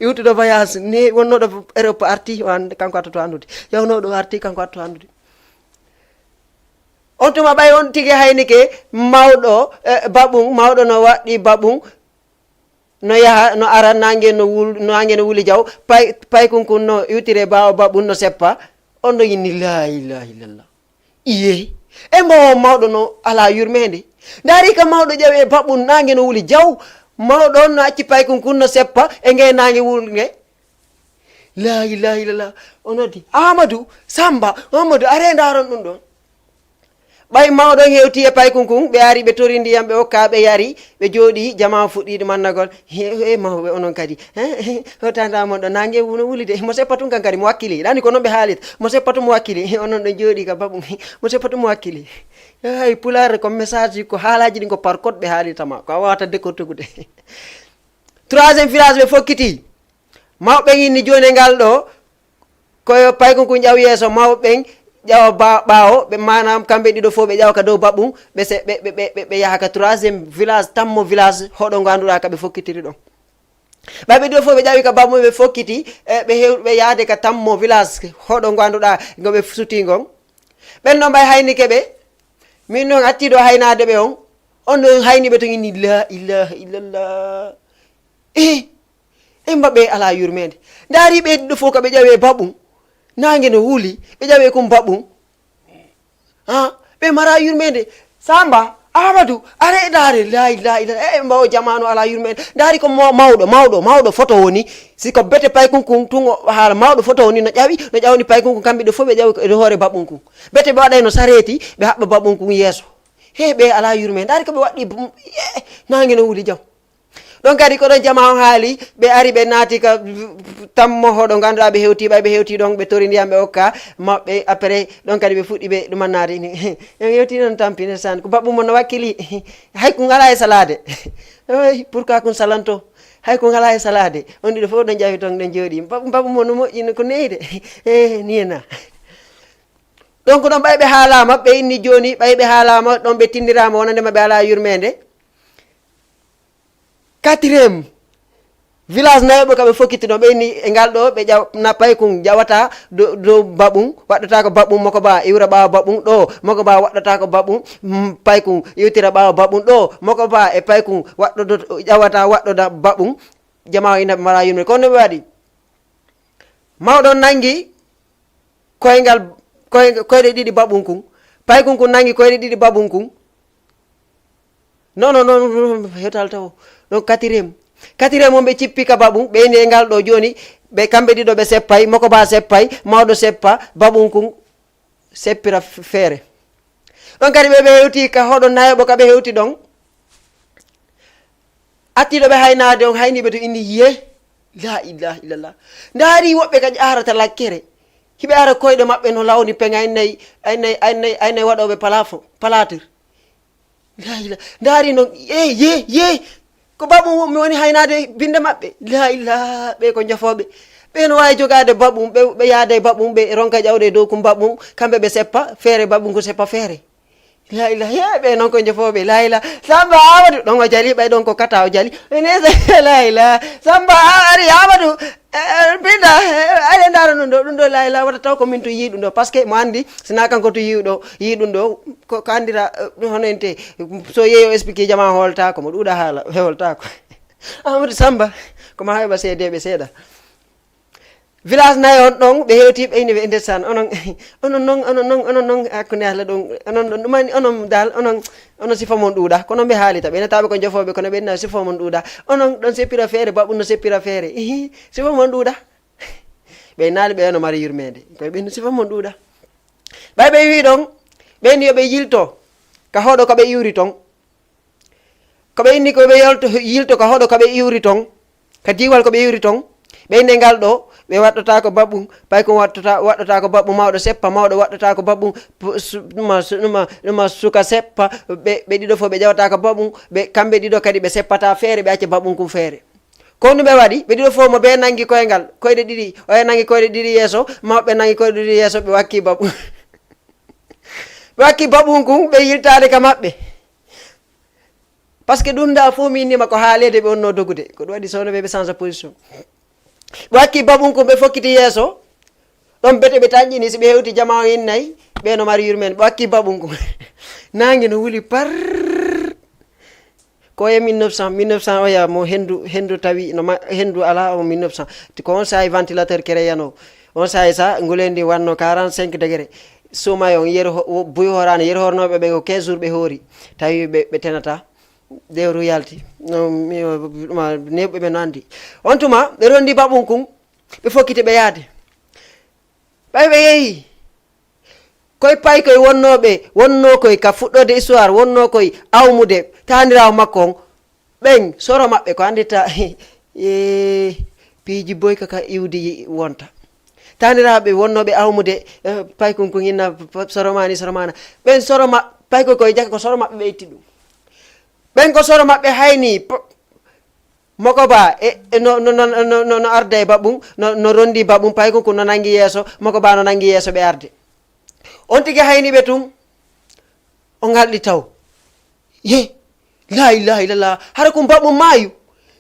[SPEAKER 1] iwtuɗo voyage ni wonnoɗo Europe arti kanko arta to andude yawnoɗo arti kanko arta to andude on tuma ɓay on tigi hayni ke mawɗo baɓum mawɗo no waɗɗi baɓum no yaha no ara nangue no wuli jaw pay kunkun no iwtire bawa baɓum no seppa on ɗo yinni la ilaha illallah iye e mbowo mawɗo no ala yurmede daari ka mawɗo ƴeewe baɓum nangue no wuli jaw mawɗo on no acci pay kunkun no seppa e nge nangue wulnge la ilaha illallah o noddi Amadou Samba Amadou are daron ɗum ɗon ɓay mawɗon hewti e pay kunkun ɓe ari ɓe tori ndiyam ɓe hokka ɓe yari ɓe jooɗi jama fuɗɗiɗo mannagol e mawɓe onon kadi hotandamon ɗo nangue no wulide mo seppa tum kan kadi mo wakkili ɗani ko noon ɓe haalita mo seppa tum mo wakkili onon ɗo jooɗi ka baɓum mo seppa tum mo wakkili ay pulaar ko message ko haalaji ɗin ko par code ɓe haalitama ko a wawata décortiquede troisiéme village ɓe fokkiti mawɓen inni joni ngal ɗo koyo pay kunkun ƴaw yeeso mawɓen ƴawa ɓaawo ɓe manam kamɓe ɗiɗo fof ɓe ƴawa ka dow baɓum ɓe yaha ka troisiéme village tammo village hoɗo ngo annduɗa ka ɓe fokkitiri ɗon ɓayɓe ɗiɗo fof ɓe ƴawi ka baɓum ɓe fokkiti ɓe yaade ka tammo village hoɗo ngo annduɗa ngo ɓe suti ngon ɓen ɗon ɓay hayni keɓe min noon attiɗo haynade ɓe on ɗon hayni ɓe to inni la ilaha illallah e mbaɓe ala yurmede daari ɓe ɗiɗo fof ka ɓe ƴawi baɓum nangue no wuuli ɓe ƴawe kum baɓum ɓe mara yurmede Samba Amadou are daare la ilaha illallah e mbawo jamanu ala yurmede daari ko mawɗo photo woni siko bete pay kunkun tun haala mawɗo photo woni no ƴawni pay kunkun kamɓe ɗo fof ɓe ƴawi e hoore baɓum kun bete ɓe waɗay no sareti ɓe haɓɓa baɓum kun yeeso he ɓe ala yurmede daari ko ɓe waɗɗi nangue no wuuli jaw ɗon kadi ko ɗon jama on haali ɓe ari ɓe naati ka tammo hoɗo ganduɗa ɓe hewti ɗon ɓe tori ndiyam ɓe hokka maɓɓe après ɗon kadi ɓe fuɗɗi ɓe ɗumannade ni en hewti ɗon tampine san ko baɓɓum mon no wakkili hay ko ngala e salade pourquoi kon salanto hay ko ngala e salade on ɗiɗo fof ɗon ƴawi ton ɗen jooɗi baɓɓum mon no moƴƴi ko neyde niyena donc ɗon ɓay ɓe haalama ɓe inni joni ɓay ɓe haalama ɗon ɓe tindirama wonandema ɓe ala yurmede quatriéme village nayoɓe kaɓe fokkiti ɗo ɓe inni e ngal ɗo ɓe ƴawna pay kun ƴawata dow baɓum waɗɗata ko baɓum moko ba iwra ɓawa baɓum ɗo moko ba waɗɗata ko baɓum pay kun iwtira ɓawa baɓum ɗo moko ba e pay kun ƴawata waɗɗoda baɓum jama inaɓe mara yurmede kono ɓe waɗi mawɗon nangi koyɗe ɗiɗi baɓum kun pay kun nangi koyɗe ɗiɗi baɓum kun non hetal taw ɗon quatriéme on ɓe cippi ka baɓum ɓe inni e ngal ɗo joni ɓe kamɓe ɗiɗo ɓe seppay moko ba seppay mawɗo seppa baɓum kun seppira feere ɗon kadi ɓe hewti ka hoɗo nayoɓo kaɓe hewti ɗon attiɗo ɓe haynade on hayniɓe to inni ye la ilaha illallah daari woɓɓe kadi arata lakkere hiɓe ara koyɗe maɓɓe no lawni peŋa aynayi waɗoɓe palatir la ilaha daari noon ye ko baɓum mi woni haynade binde maɓɓe la ilaha ɓe ko jafoɓe ɓe no wawi jogade baɓum ɓe yaade baɓum ɓe ronka ƴawde dow kum baɓum kamɓe ɓe seppa feere baɓum ko seppa feere la ilaha ye ɓe noon ko jafoɓe la ilaha Samba Amadou ɗon o jali ɓay ɗon ko kata o jali nese la ilaha Samba ari Amadou binda aɗa daro ɗum ɗo la ilaha wata taw ko min to yi ɗum ɗo par ce que mo andi sina kanko to yi ɗum ɗo ko andira hono ente so yeeyo expliqué jama holtako mo ɗuuɗa haala holtako Amadou Samba koma heɓa seedeɓe seeɗa village nayo on ɗon ɓe hewti ɓe inde ndesan onon noon hakkude Allah ɗon onon ɗon ɗumani onon dal onon sifa mon ɗuuɗa kono ɓe haalita ɓe nataɓe ko jofoɓe kono ɓe na sifa mon ɗuuɗa onon ɗon seppira feere baɓum no seppira feere sifa mon ɗuuɗa ɓe naali ɓe no mari yurmede koye ɓen sifa mon ɗuuɗa ɓay ɓe wi ɗon ɓen yoɓe yilto ka hoɗo koɓe iwri ton koɓe inni koɓe yilto ka hoɗo koɓe iwri ton ka diwal koɓe iwri ton ɓe inde ngal ɗo ɓe waɗɗata ko baɓɓum ɓay ko waɗɗata ko baɓɓum mawɗo seppa mawɗo waɗɗata ko baɓɓum ɗuma suka seppa ɓe ɗiɗo fof ɓe ƴewata ko baɓɓum ɓe kamɓe ɗiɗo kadi ɓe seppata feere ɓe acca baɓɓum kum feere ko ɗum ɓe waɗi ɓe ɗiɗo fof mo ɓe nangi koyngal koyɗe ɗiɗi oye nangi koyɗe ɗiɗi yeeso mawɓe nangi koyɗe ɗiɗi yeeso ɓe wakki baɓɓum ɓe wakki baɓɓum kum ɓe yiltade ka maɓɓe par ce que ɗum da fof mi innima ko haalede ɓe onno dogude ko ɗum waɗi sowno ɓe change position ɓe wakki baɓum kum ɓe fokkiti yeeso ɗon bete ɓe tañƴini so ɓe hewti jama o innayyi ɓe no mari yurmede ɓe wakki baɓum kum nangue no wuli par ko e 1900 oya mo hendu tawi hendu ala o 1900 ko on sahi ventilateur créyano on sahi sa ngulendi wanno 45 degré sumay on buy horano yer hornoɓe ɓe ko 15 jours ɓe hoori tawi ɓe tenata dewru yalti neɓɓe ɓe no andi on tuma ɓe rondi baɓum kum ɓe fokkiti ɓe yaade ɓay ɓe yeehi koye pay koye wonno koye ka fuɗɗode histoire wonno koye awmude tanirawo makko on ɓen soro maɓɓe ko andita piiji boy kaka iwdi wonta taniraɓe wonnoɓe awmude pay kon ko inna soromana ɓen pay koye jaka ko soro maɓɓe ɓe itti ɗum ɓen ko soro maɓɓe hayni Mokoba no arda e baɓum no rondi baɓum pay ko no nangi yeeso Mokoba no nangi yeeso ɓe arde on tigi hayni ɓe tun o ngalɗi taw ye la ilaha illallah hara ko baɓum maayu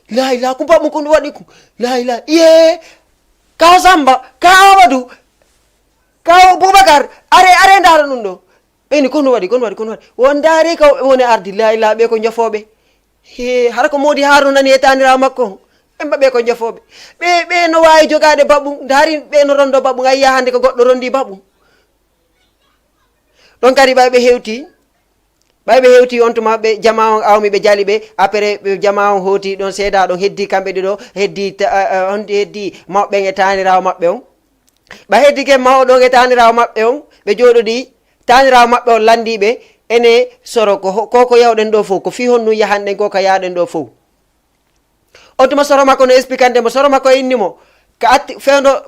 [SPEAKER 1] la ilaha ko baɓum ko ɗum waɗi ko la ilaha ye kaw Samba kaw Amadou kaw Boubacar are ndaara ɗum ɗo ɓeni kono waɗi won daari ka woni ardi la ilaha ɓe ko jofoɓe hara ko Modi Harouna nani e tanirawo makko on ɓen ɓe ko jofoɓe ɓe no wawi jogade baɓum daari ɓe no rondo baɓum ayya hande ko goɗɗo rondi baɓum ɗon kadi ɓayɓe hewti on tuma ɓe jama on awmi ɓe jaali ɓe après ɓe jama on hooti ɗon seeda ɗon heddi kamɓe ɗiɗo heddi mawɓen e tanirawo maɓɓe on ɓa heddi ke mawɗon e tanirawo maɓɓe on ɓe jooɗoɗi tanirawo maɓɓe on landiɓe ene soro ko yawɗen ɗo fof ko fi hon num yahanɗen ko ka yaaɗen ɗo fof on tuma soro makko no expliquande mo soro makko innimo ko atti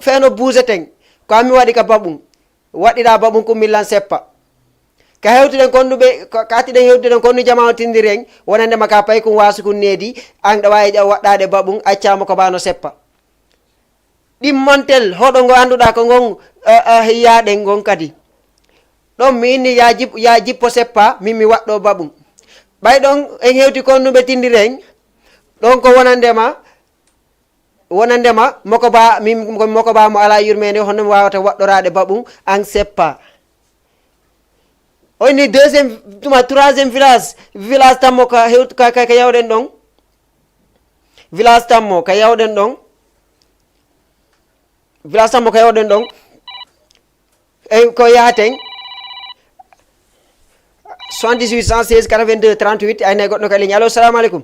[SPEAKER 1] fewno buuseten ko ami waɗi ka baɓum waɗɗiɗa baɓum kummillan seppa ka hewtuɗen konnuɓe ka attiɗen hewtuɗen konnu jama o tindiri en wonandema ka pay kum wasu kum needi an ɗa wawi ƴaw waɗɗade baɓum accama ko bano seppa ɗimmontel hoɗo ngo annduɗa ko ngon yaaɗen ngon kadi ɗon mi inni ya jippo seppa min mi waɗɗo baɓum ɓay ɗon en hewti konnuɓe tindiri en ɗon ko wonandema Mokoba mo ala yurmede hono mi wawata waɗɗorade baɓum an seppa o inni troisiéme village tammo ka yawɗen ɗon village tammo ka yawɗen ɗon e ko yahaten 78 116 82 38 aynayi goɗɗo ka ligne allo salamu aleykum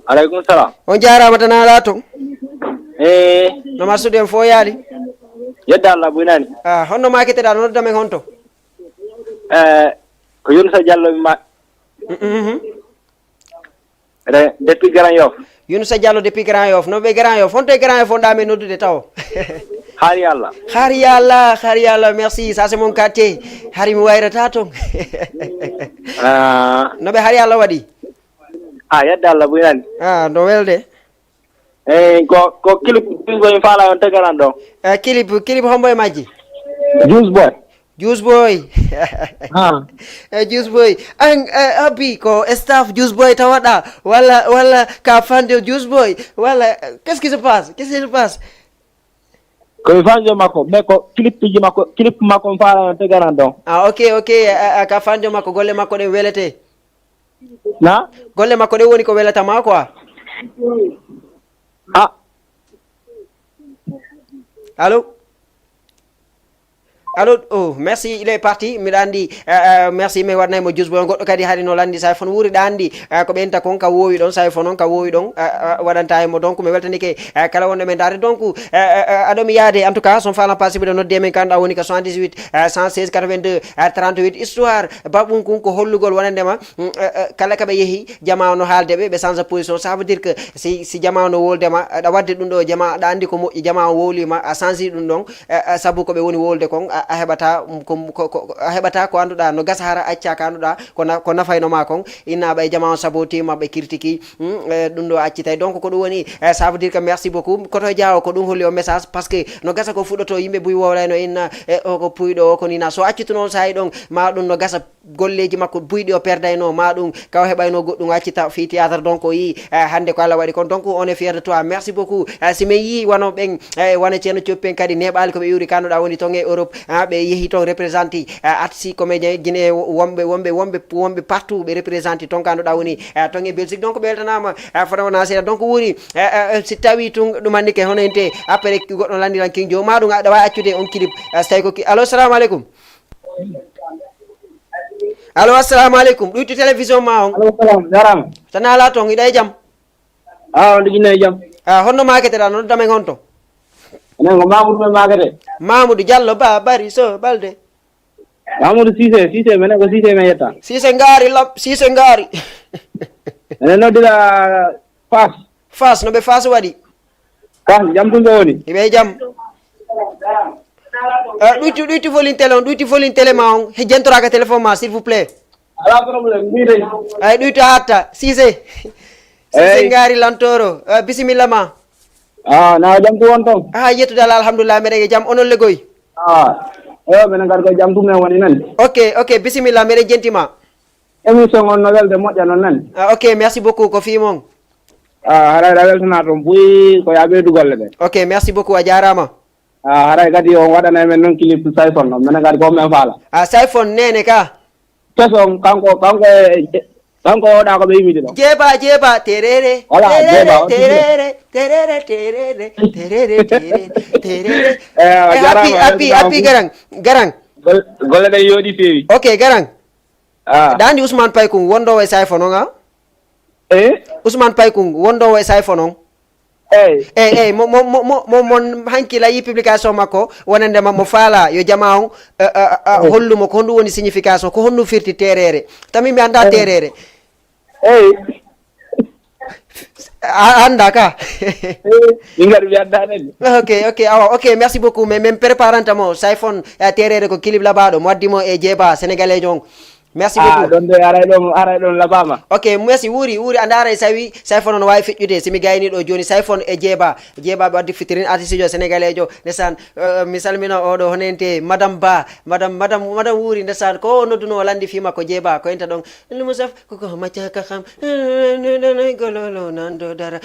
[SPEAKER 3] aleykum salam
[SPEAKER 1] on jarama tan ala ton no marsude en fo yaali
[SPEAKER 3] yedda Allah buynani
[SPEAKER 1] honno makiteɗa no noddamen honto
[SPEAKER 3] ko Younusa Diallo ma depuis Grand Yoff
[SPEAKER 1] Younusa Diallo depuis Grand Yoff no ɓe Grand Yoff honto e Grand Yoff on ɗamen noddude taw har yallah merci ça c'est mon quartier hari mi wayrata ton no ɓe har yallah waɗi
[SPEAKER 3] yedda Allah buynani
[SPEAKER 1] no welde
[SPEAKER 3] ko clip boy faala on tagaran ɗo
[SPEAKER 1] clip hombo e majji Juice Boy Juice Boy an abi ko staff Juice Boy tawaɗa walla ka fande Juice Boy walla qu'est-ce qui se passe
[SPEAKER 3] koye fanjo makko mais ko clip makko faala on tagaran ɗo
[SPEAKER 1] ok ka fanjo makko golle makko ɗen welete
[SPEAKER 3] na
[SPEAKER 1] golle makko ɗen woni ko welatama quoi allo allo oh merci il est parti mbiɗa andi merci mi waɗnaymo jus boy goɗɗo kadi haari no landi sa fon wuuri ɗa andi ko ɓenta kon ka wowi ɗon sa fon on ka wowi ɗon waɗanta mo donc mi weltanike kala wonɗo men dade donc aɗomi yaade en tout cas son falan passé ɓiɗo nodde men kanɗa woni ko 78 116 82 38 histoire baɓum kun ko hollugol wonandema kala kaɓe yeehi jama no haaldeɓe ɓe change position ça veut dire que si jama no woldema aɗa wadde ɗum ɗo jama aɗa andi ko moƴƴi jama o wowlima a change ɗum ɗon saabu koɓe woni wolde kon a heɓata a heɓata ko annduɗa no gasa hara acca ko annduɗa ko nafayno ma kon innaɓe e jama on sabotima ɓe critiquei ɗum ɗo accitay donc ko ɗum woni ça veut dire que merci beaucoup koto diawo ko ɗum holli o message par ce que no gasa ko fuɗɗoto yimɓe buy wowlayno inna o ko puyɗo o ko nina so accitu noon sa yi ɗon ma ɗum no gasa golleji makko buyɗi o perdayno ma ɗum kaw heɓayno goɗɗum accita fi théâtre donc o yi hande ko Allah waɗi kon donc on est fier de toi merci beaucoup simi yi wono ɓen wona ceerno coppen kadi neɓali koɓe iwri kanduɗa woni ton e Europe ɓe yeehi ton représenté artiste comédien guiné wonɓe partout ɓe représenté ton kanduɗa woni ton e Belgique donc ɓe weltanama fota wona seeɗa donc wuuri si tawi tun ɗum anndi ke hono ente après goɗɗo landiran king jo ma ɗum aɗa wawi accude on clip so tawi ko allo assalamu aleykum allo assalamu aleykum ɗuytu télévision ma on
[SPEAKER 3] allo salam jarama
[SPEAKER 1] tan ala toon iɗa e jaam
[SPEAKER 3] on ɗiginne e jaam
[SPEAKER 1] honno maketeɗa noddamen honto
[SPEAKER 3] enen ko Mamoudou men makete
[SPEAKER 1] Mamoudou Diallo ba bari so balde
[SPEAKER 3] Mamoudou Cissé minen ko Cissé men yetta
[SPEAKER 1] Cissé ngaari
[SPEAKER 3] enen noddira
[SPEAKER 1] Fas no ɓe Fas waɗi
[SPEAKER 3] jam tumɓe woni
[SPEAKER 1] ɓe jaam ɗuyti volin télé ma on he jentoraka téléphone ma s'il vous plaît
[SPEAKER 3] ala probléme mbiyeten
[SPEAKER 1] ay ɗuyto hatta Cissé ngaari lantoro bisimilla ma
[SPEAKER 3] na jam tu won toon
[SPEAKER 1] yettude Allah alhamdulillah meɗen e jaam onon legoy
[SPEAKER 3] eyo minen kadi ko jam tumen woni nani
[SPEAKER 1] ok bisimilla meɗen jentima
[SPEAKER 3] émission on no welde moƴƴa noon nani
[SPEAKER 1] ok merci beaucoup ko fimon
[SPEAKER 3] haray a weltana toon buyi ko ya ɓeydu golle ɗe
[SPEAKER 1] ok merci beaucoup a jarama
[SPEAKER 3] haray kadi on waɗana men noon clip sayfon noon minen kadi ko men faala
[SPEAKER 1] sayfon nene ka
[SPEAKER 3] teson kanko oɗa ko ɓe yimide ɗo
[SPEAKER 1] jeeba terere
[SPEAKER 3] Voilà, jeeba,
[SPEAKER 1] terere
[SPEAKER 3] jarama,
[SPEAKER 1] garang
[SPEAKER 3] golle ɗen yooɗi feewi
[SPEAKER 1] ok garang dandi Ousmane Paykung wondowo e sayfon on Ousmane Paykung wondowo e sayfon on eyyi mon hankila yi publication makko wonandema mo faala yo jama on hollumo ko honɗum woni signification ko honɗum firti terere tami mi anda terere anda ka
[SPEAKER 3] min kadi mi andanani
[SPEAKER 1] ok awa ok merci beaucoup mais min préparantamo sayfon terere ko clip labaɗo mo waddimo e jeeba sénégalais on merci beaucoup
[SPEAKER 3] ɗon de aray ɗon labama
[SPEAKER 1] ok merci wuuri anda aray sayfon no wawi feƴƴude simi gayni ɗo joni sayfon e jeeba ɓe waddi fitirin artiste jo sénégalais jo ndesan mi salmina oɗo honente madame wuuri ndesan ko nodduno landi fi makko jeeba ko enta ɗon lumusaf koko maccaka kam gololo nando dara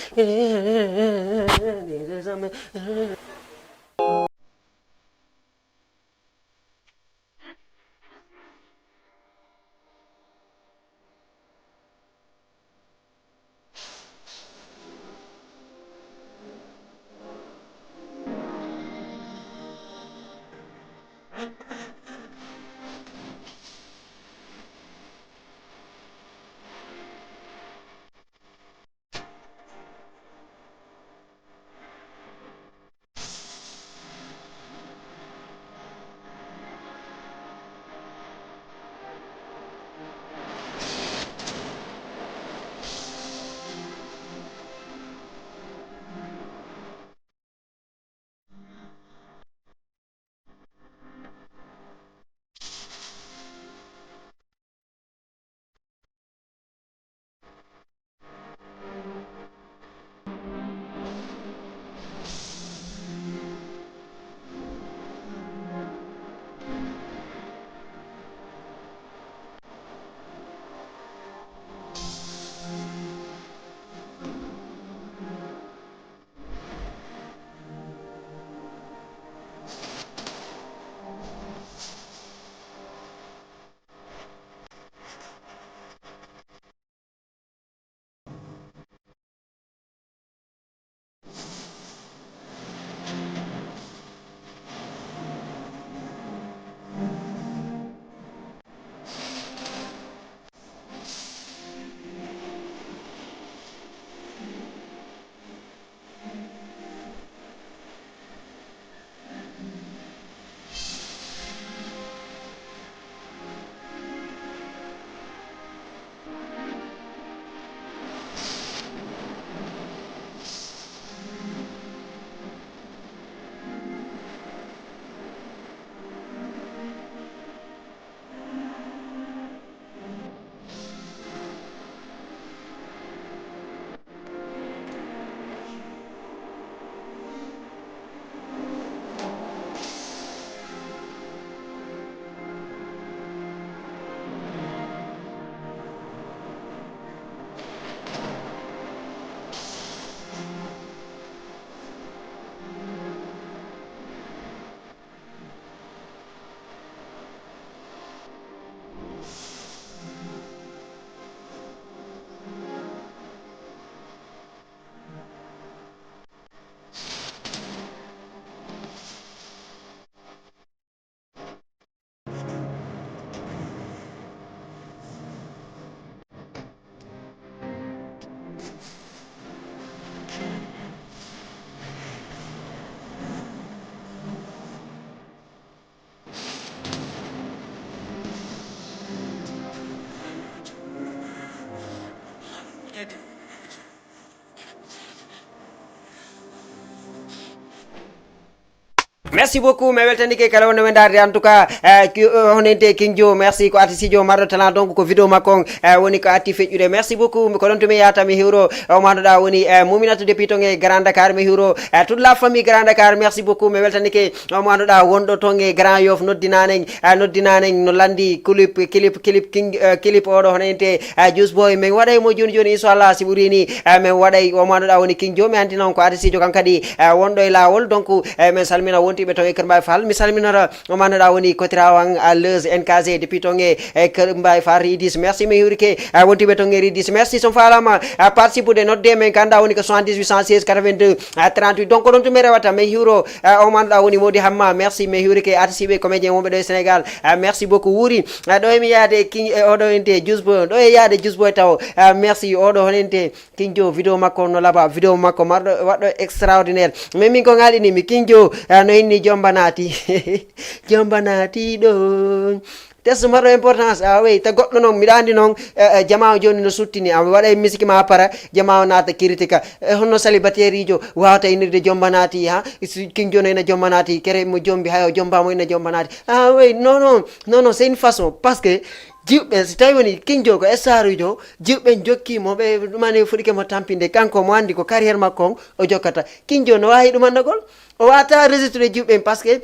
[SPEAKER 1] Merci beaucoup mais weltanike kala wonno wendarde en tout cas honente King Joe merci ko artiste jo mardo talent donc ko vidéo makko woni ko atti fejjude merci beaucoup ko don to mi yata mi hiro o mandoda woni Mouminatou depuis ton e Grand Dakar mi hiro toute la famille Grand Dakar merci beaucoup mais weltanike o mandoda wondo ton e Grand Yoff noddinanen no landi clip King clip odo honente Juice Boy men waday mo joni inshallah si burini men waday o mandoda woni King Joe mi anti non ko artiste jo kankadi wondo e lawol donc men salmina wonti be to e Kermbay Fall mi salminora o mandoda woni Kotirawan Leuz NKZ depuis ton e Kermbay Fall Ridis merci mi hurike wonti be ton e Ridis merci son falama participe de nodde men kanda woni ko 78 116 82 38 donc don to mi rewata mi huro o mandoda woni Modi Hamma merci mi hurike artiste comédien wonbe do Sénégal merci beaucoup wuri do e mi yaade King odo ente Juice Boy do e yaade Juice Boy taw merci odo honente King Joe vidéo makko no laba vidéo makko mardo waddo extraordinaire mais min ko ngalini mi King Joe no inni jombanati jombanati do testo marɗo importance oui ta goɗɗo noon miɗa andi noon jama joni no suttini a waɗa musique ma para jama naata critique honno célibataire ijo wawata inirde jombanati ha King Joe no ina jombanati kere mo jombi hay o jombamo ina jombanati oui non c'est une façon parce que jiɓɓe so tawi woni King Joe ko estarujo jiɓɓe jokkimo ɓe ɗumani fuɗike mo tampinde kanko mo andi ko carrière makko on o jokkata King Joe no wawi ɗumannagol o wata registré jiɓɓe parce que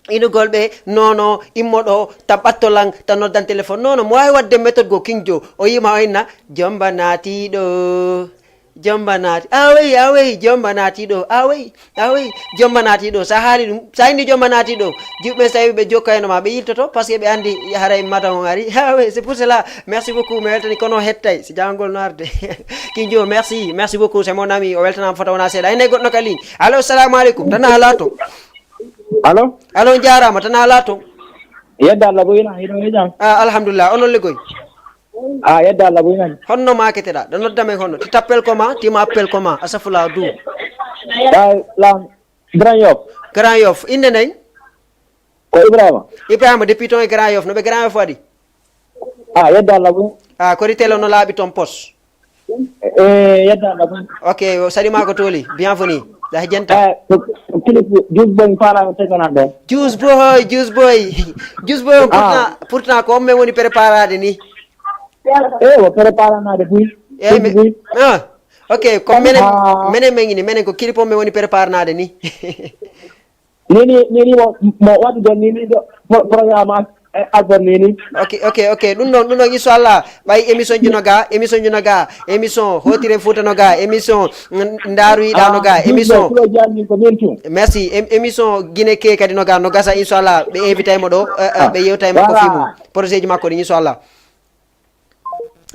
[SPEAKER 1] inugol ɓe nono immoɗo tan ɓattolan tan noddan téléphone nono mo wawi wadde méthode go King Joe o yima o inna jomba naatiɗo jomba naati aweyi jomba naatiɗo aweyi jomba naatiɗo sa haali ɗum sa indi jomba naatiɗo jiɓɓe so tawi ɓe jokkayno ma ɓe yiltoto par ce que ɓe andi haray mata on ari oui c'est pour cela merci beaucoup mi weltani kono hettay si jangol no arde King Joe merci beaucoup c'est mon ami o weltanama fota wona seeɗa ene goɗɗo ka ligne allo assalamu aleykum tan ala to allo jarama tan ala to
[SPEAKER 3] yedda Allah boyina hiɗo e jam
[SPEAKER 1] alhamdulillah onon liggoy
[SPEAKER 3] yedda Allah boyina
[SPEAKER 1] honno maketeɗa ɗo noddamen honno ti tappel comment tima appel comment asafula du
[SPEAKER 3] la Grand Yoff
[SPEAKER 1] inde nayi
[SPEAKER 3] ko Ibrahima
[SPEAKER 1] depuis ton e Grand Yoff no ɓe Grand Yoff waɗi
[SPEAKER 3] yedda Allah boyina
[SPEAKER 1] kori telo no laaɓi ton poste
[SPEAKER 3] yedda Allah boyina
[SPEAKER 1] ok saɗima ko toli bienvenue da jenta
[SPEAKER 3] clip Juice Boy fala teganande
[SPEAKER 1] Juice Boy pourtant ko men woni préparade ni
[SPEAKER 3] o préparanade buy
[SPEAKER 1] ok ko menen menen ko clip men woni préparanade ni
[SPEAKER 3] nini mo wadi don nini do programme album nini
[SPEAKER 1] ok ɗum ɗon inchallah ɓay émission juno ga émission hotire Fouta no ga émission ndaru yiɗa no ga émission merci émission Guinée ke kadi no gasa inchallah ɓe invité mo ɗo ɓe yewta e makko fimu projet ji makko ɗi inchallah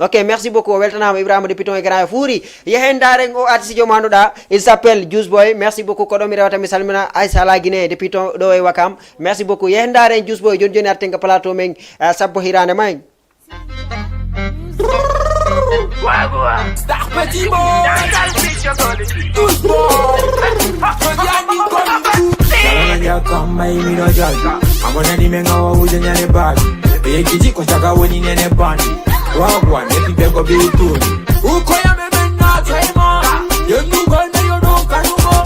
[SPEAKER 1] ok merci beaucoup o weltanama Ibrahima depuis ton e Grand Yoff fuuri yehen daren o artiste jo manduɗa il s'appelle Juice Boy merci beaucoup ko ɗo mi rewata mi salmina Aïssa la Guinée depuis ton ɗo e Wakam merci beaucoup yehen daren Juice Boy joni arten ka plateau men sabbo hirande may
[SPEAKER 4] Star petit boy, Juice Boy. Wagwan, eti bego bituni ukoya memena taima yenu golme yodo kanumo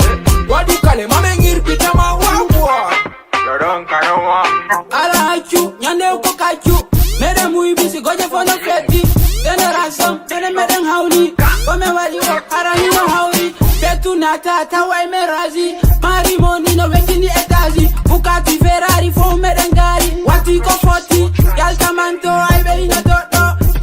[SPEAKER 4] wadi kale mame ngirpita ma wagwan yodo kanuma ala achu nyande uko kachu mere muibisi goje fono feti generation mere hauli kome wali o arani no hauli fetu nata wai merazi mari moni no wekini etazi bukati Ferrari fo merengari wati ko foti yalta manto ai be ina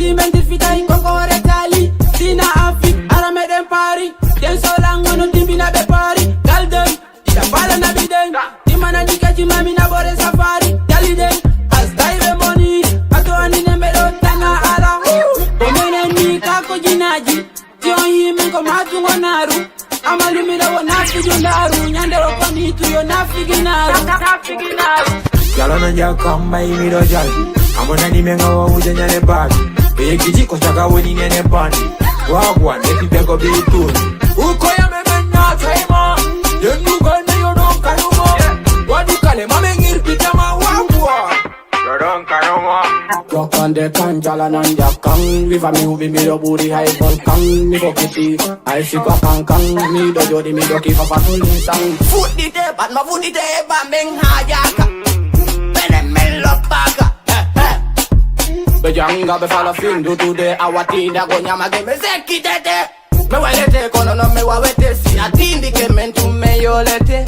[SPEAKER 4] Dimenti fita in kokore tali Sina afik ara meden pari Den solango no timbina be pari Galden, ida pala na biden Dimana nikaji mami na bore safari Daliden, as time money Ato anine melo tana ala Omene ni kako jinaji Tion hime ko matu ngonaru Amalumina wo nafi jundaru Nyande wako nitu yo nafi ginaru Yalona jakamba imiro jali Amona nimenga wa uje nyane bagi Beye kijiko chaka woni nene bandi Wagwan eti bego bituni ukoya memena taima yenu golme yodo kanumo wadi kale mame ngirpita ma wagwan yodo kanumo de kan jala nan jakang. Viva me ubi me do booty high volcan. Me go kitty, I see kwa kang kang. Me do jodi me do keep up a tulin sang. Foot di debat, ma foot di debat, meng hajaka. Benem lopaga. Bejanga be fala fin do today. Awati da go nyama ge me zeki tete. Me walete kono no me wawete. Sina tindi ke mentu me yolete.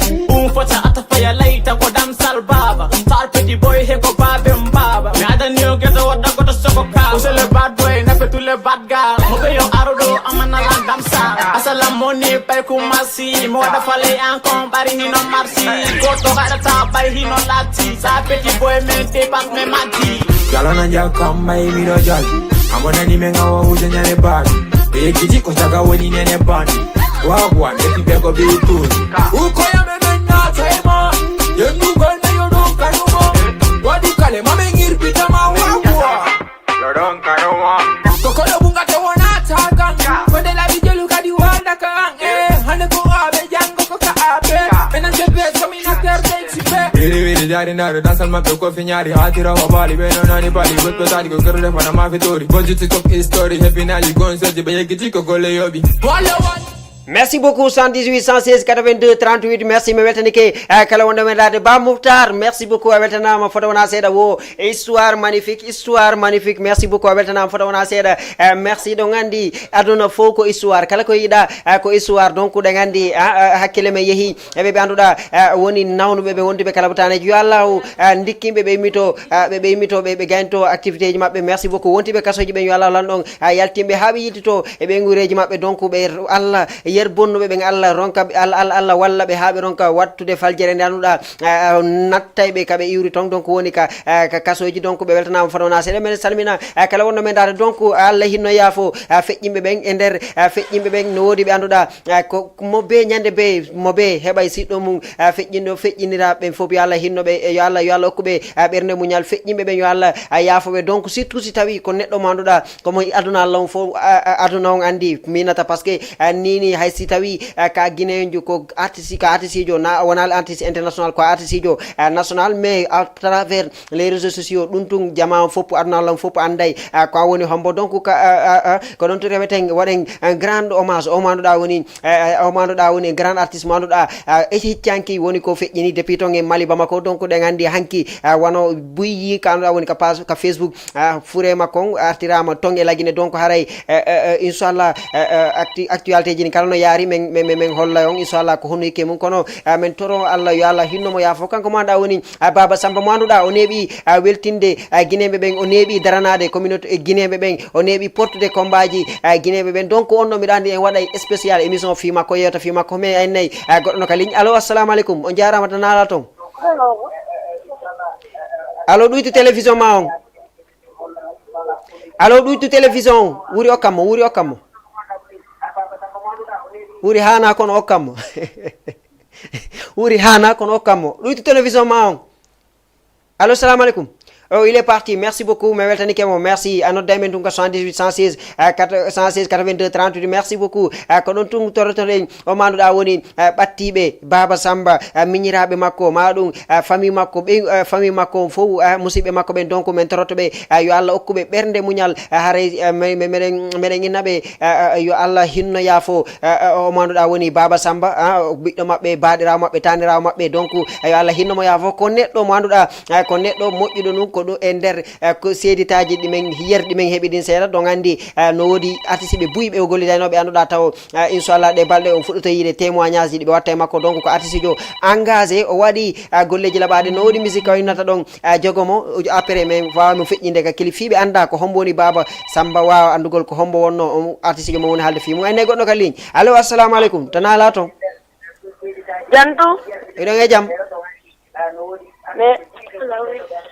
[SPEAKER 4] Fota atafaya later ko dam salbaba. Tar petit boy he ko babe mbaba. Me ada new get wada ko to soko ka. Usele bad boy na petule bad girl. Mo be yo arodo amana landam sa. Asala money pay kumasi. Mo da fale an kon bari ni no marsi. Go to gara ta bay hi no lati. Sa petit boy me te pas me mati.
[SPEAKER 5] Jala na jaka mai mi do jal. Amona ni menga wa uje nyane bad. E kiji ko jaga woni nene band. Wagwa neti bego bi tu.
[SPEAKER 4] Uko ya me menna tema. Yendu ganda yo don kanuma. Wadi kale mame ngir pitama wagwa.
[SPEAKER 5] Yo don kanuma.
[SPEAKER 4] Kokolo bunga te wona taka. Kwende la bijelu kadi wanda ka. Hane ko abe jango ko ka abe. Menan jebe kami na terde chipe.
[SPEAKER 5] Vidi dari naro dansal ma ko finyari hatira wa bali beno nani bali gut petali ko kerle fana ma fitori. Bonji tiktok history happy na you gon so jibe yeki ko gole yobi.
[SPEAKER 1] Merci beaucoup 118 116 82 38 merci me weltanike kala wonde men rade Ba Mouhtar merci beaucoup a weltanama foto wona seeda wo histoire magnifique merci beaucoup a weltanama foto wona seeda merci do gandi aduna fo ko histoire kala ko yida ko histoire donc de gandi hakkile me yehi be be anduda woni nawnube be wondibe kala butaneji yo Allah ndikkimbe be imito be ganto activité ji mabbe merci beaucoup wontibe kasoji be yo Allah landon yaltimbe haabe yitito e be ngureji mabbe donc be Allah yer bonnuɓe ɓe Allah ronka Allah walla ɓe haaɓe ronka wattude faljere nde anduɗa nattayɓe kaɓe iwri ton donc woni ka kasoji donc ɓe weltanama fotona seeɗa men salmina kala wonno men dade donc Allah hinno yaafo feƴƴimɓe ɓen e nder feƴƴimɓe ɓen no woodi ɓe anduɗa ko mo be ñande be mo be heɓay siɗɗo mum feƴƴinɗo feƴƴinira ɓen fof yo Allah hinnoɓe yo Allah hokkuɓe ɓernde muñal feƴƴimɓe ɓen yo Allah yaafoɓe donc surtout si tawi ko neɗɗo mo anduɗa komo aduna Allah on fof aduna on andi minata par ce que nini hay si tawi ka guinéenjo ko artiste jo na wonal artiste international ko artiste jo national mais à travers les réseaux sociaux ɗum tun jama fof aduna Allah fof anday ko woni hombo donc ko ɗon to reweten waɗen grand hommage o manduɗa woni grand artiste manduɗa e hiccanki woni ko feƴƴini depuis ton e Mali Bamako donc ɗen andi hanki wono buyyi ka anduɗa woni ka Facebook fure makko artirama ton e lagine donc haray inchallah actualité ji kala no yaari men holla on inchallah ko hono ke mum kono men toro Allah yo Allah hinnomo yaafo kanko manda woni Baba Samba mo anduɗa o neeɓi weltinde guinéɓe ɓen o neeɓi daranade communauté guinéɓe ɓen o neeɓi portude combat ji guinéɓe ɓen donc on ɗo mbiɗa andi en waɗa spécial émission fi makko yewta fi makko mais en nayyi goɗɗo no ka ligne allo assalamu aleykum on jarama to naala toon allo ɗuytu télévision ma on allo ɗuytu télévision on wuri okkammo wuri hana kono okkammo wuri hana kono okkammo ɗuytu télévision ma on allo salamu aleykum Oh, il est parti. Merci beaucoup. Merci. À notre dame, 78 116 82 38. Merci beaucoup. Konon tung torotore o mandu da woni battibe Baba Samba miñirabe makko madum famille makko fo musibe makko ben donc men torotobe yo Allah okkube bernde munyal hare meden inabe yo Allah hinno yafo o mandu da woni Baba Samba biddo mabbe badira mabbe tanira mabbe donc yo Allah hinno mo yafo ko neddo mandu da ko neddo mojjudo nun ko do e nder ko seditaji dimen yerdi men hebi din seeda do gandi no wodi artiste be buybe o gollidaynobe anduda taw inshallah de balde on fuddo yide témoignage di be watta makko donc ko artiste jo engagé o wadi golleji labade no wodi musique o nata don jogomo après men faamu feƴƴinde ka kilifibe anda ko hombo woni Baba Samba waawa andugol ko hombo wonno artiste jo mo woni halde fimu ene goddo ka ligne allo assalamu alaikum tanala ton
[SPEAKER 6] jantu
[SPEAKER 1] edo nge jam
[SPEAKER 6] mais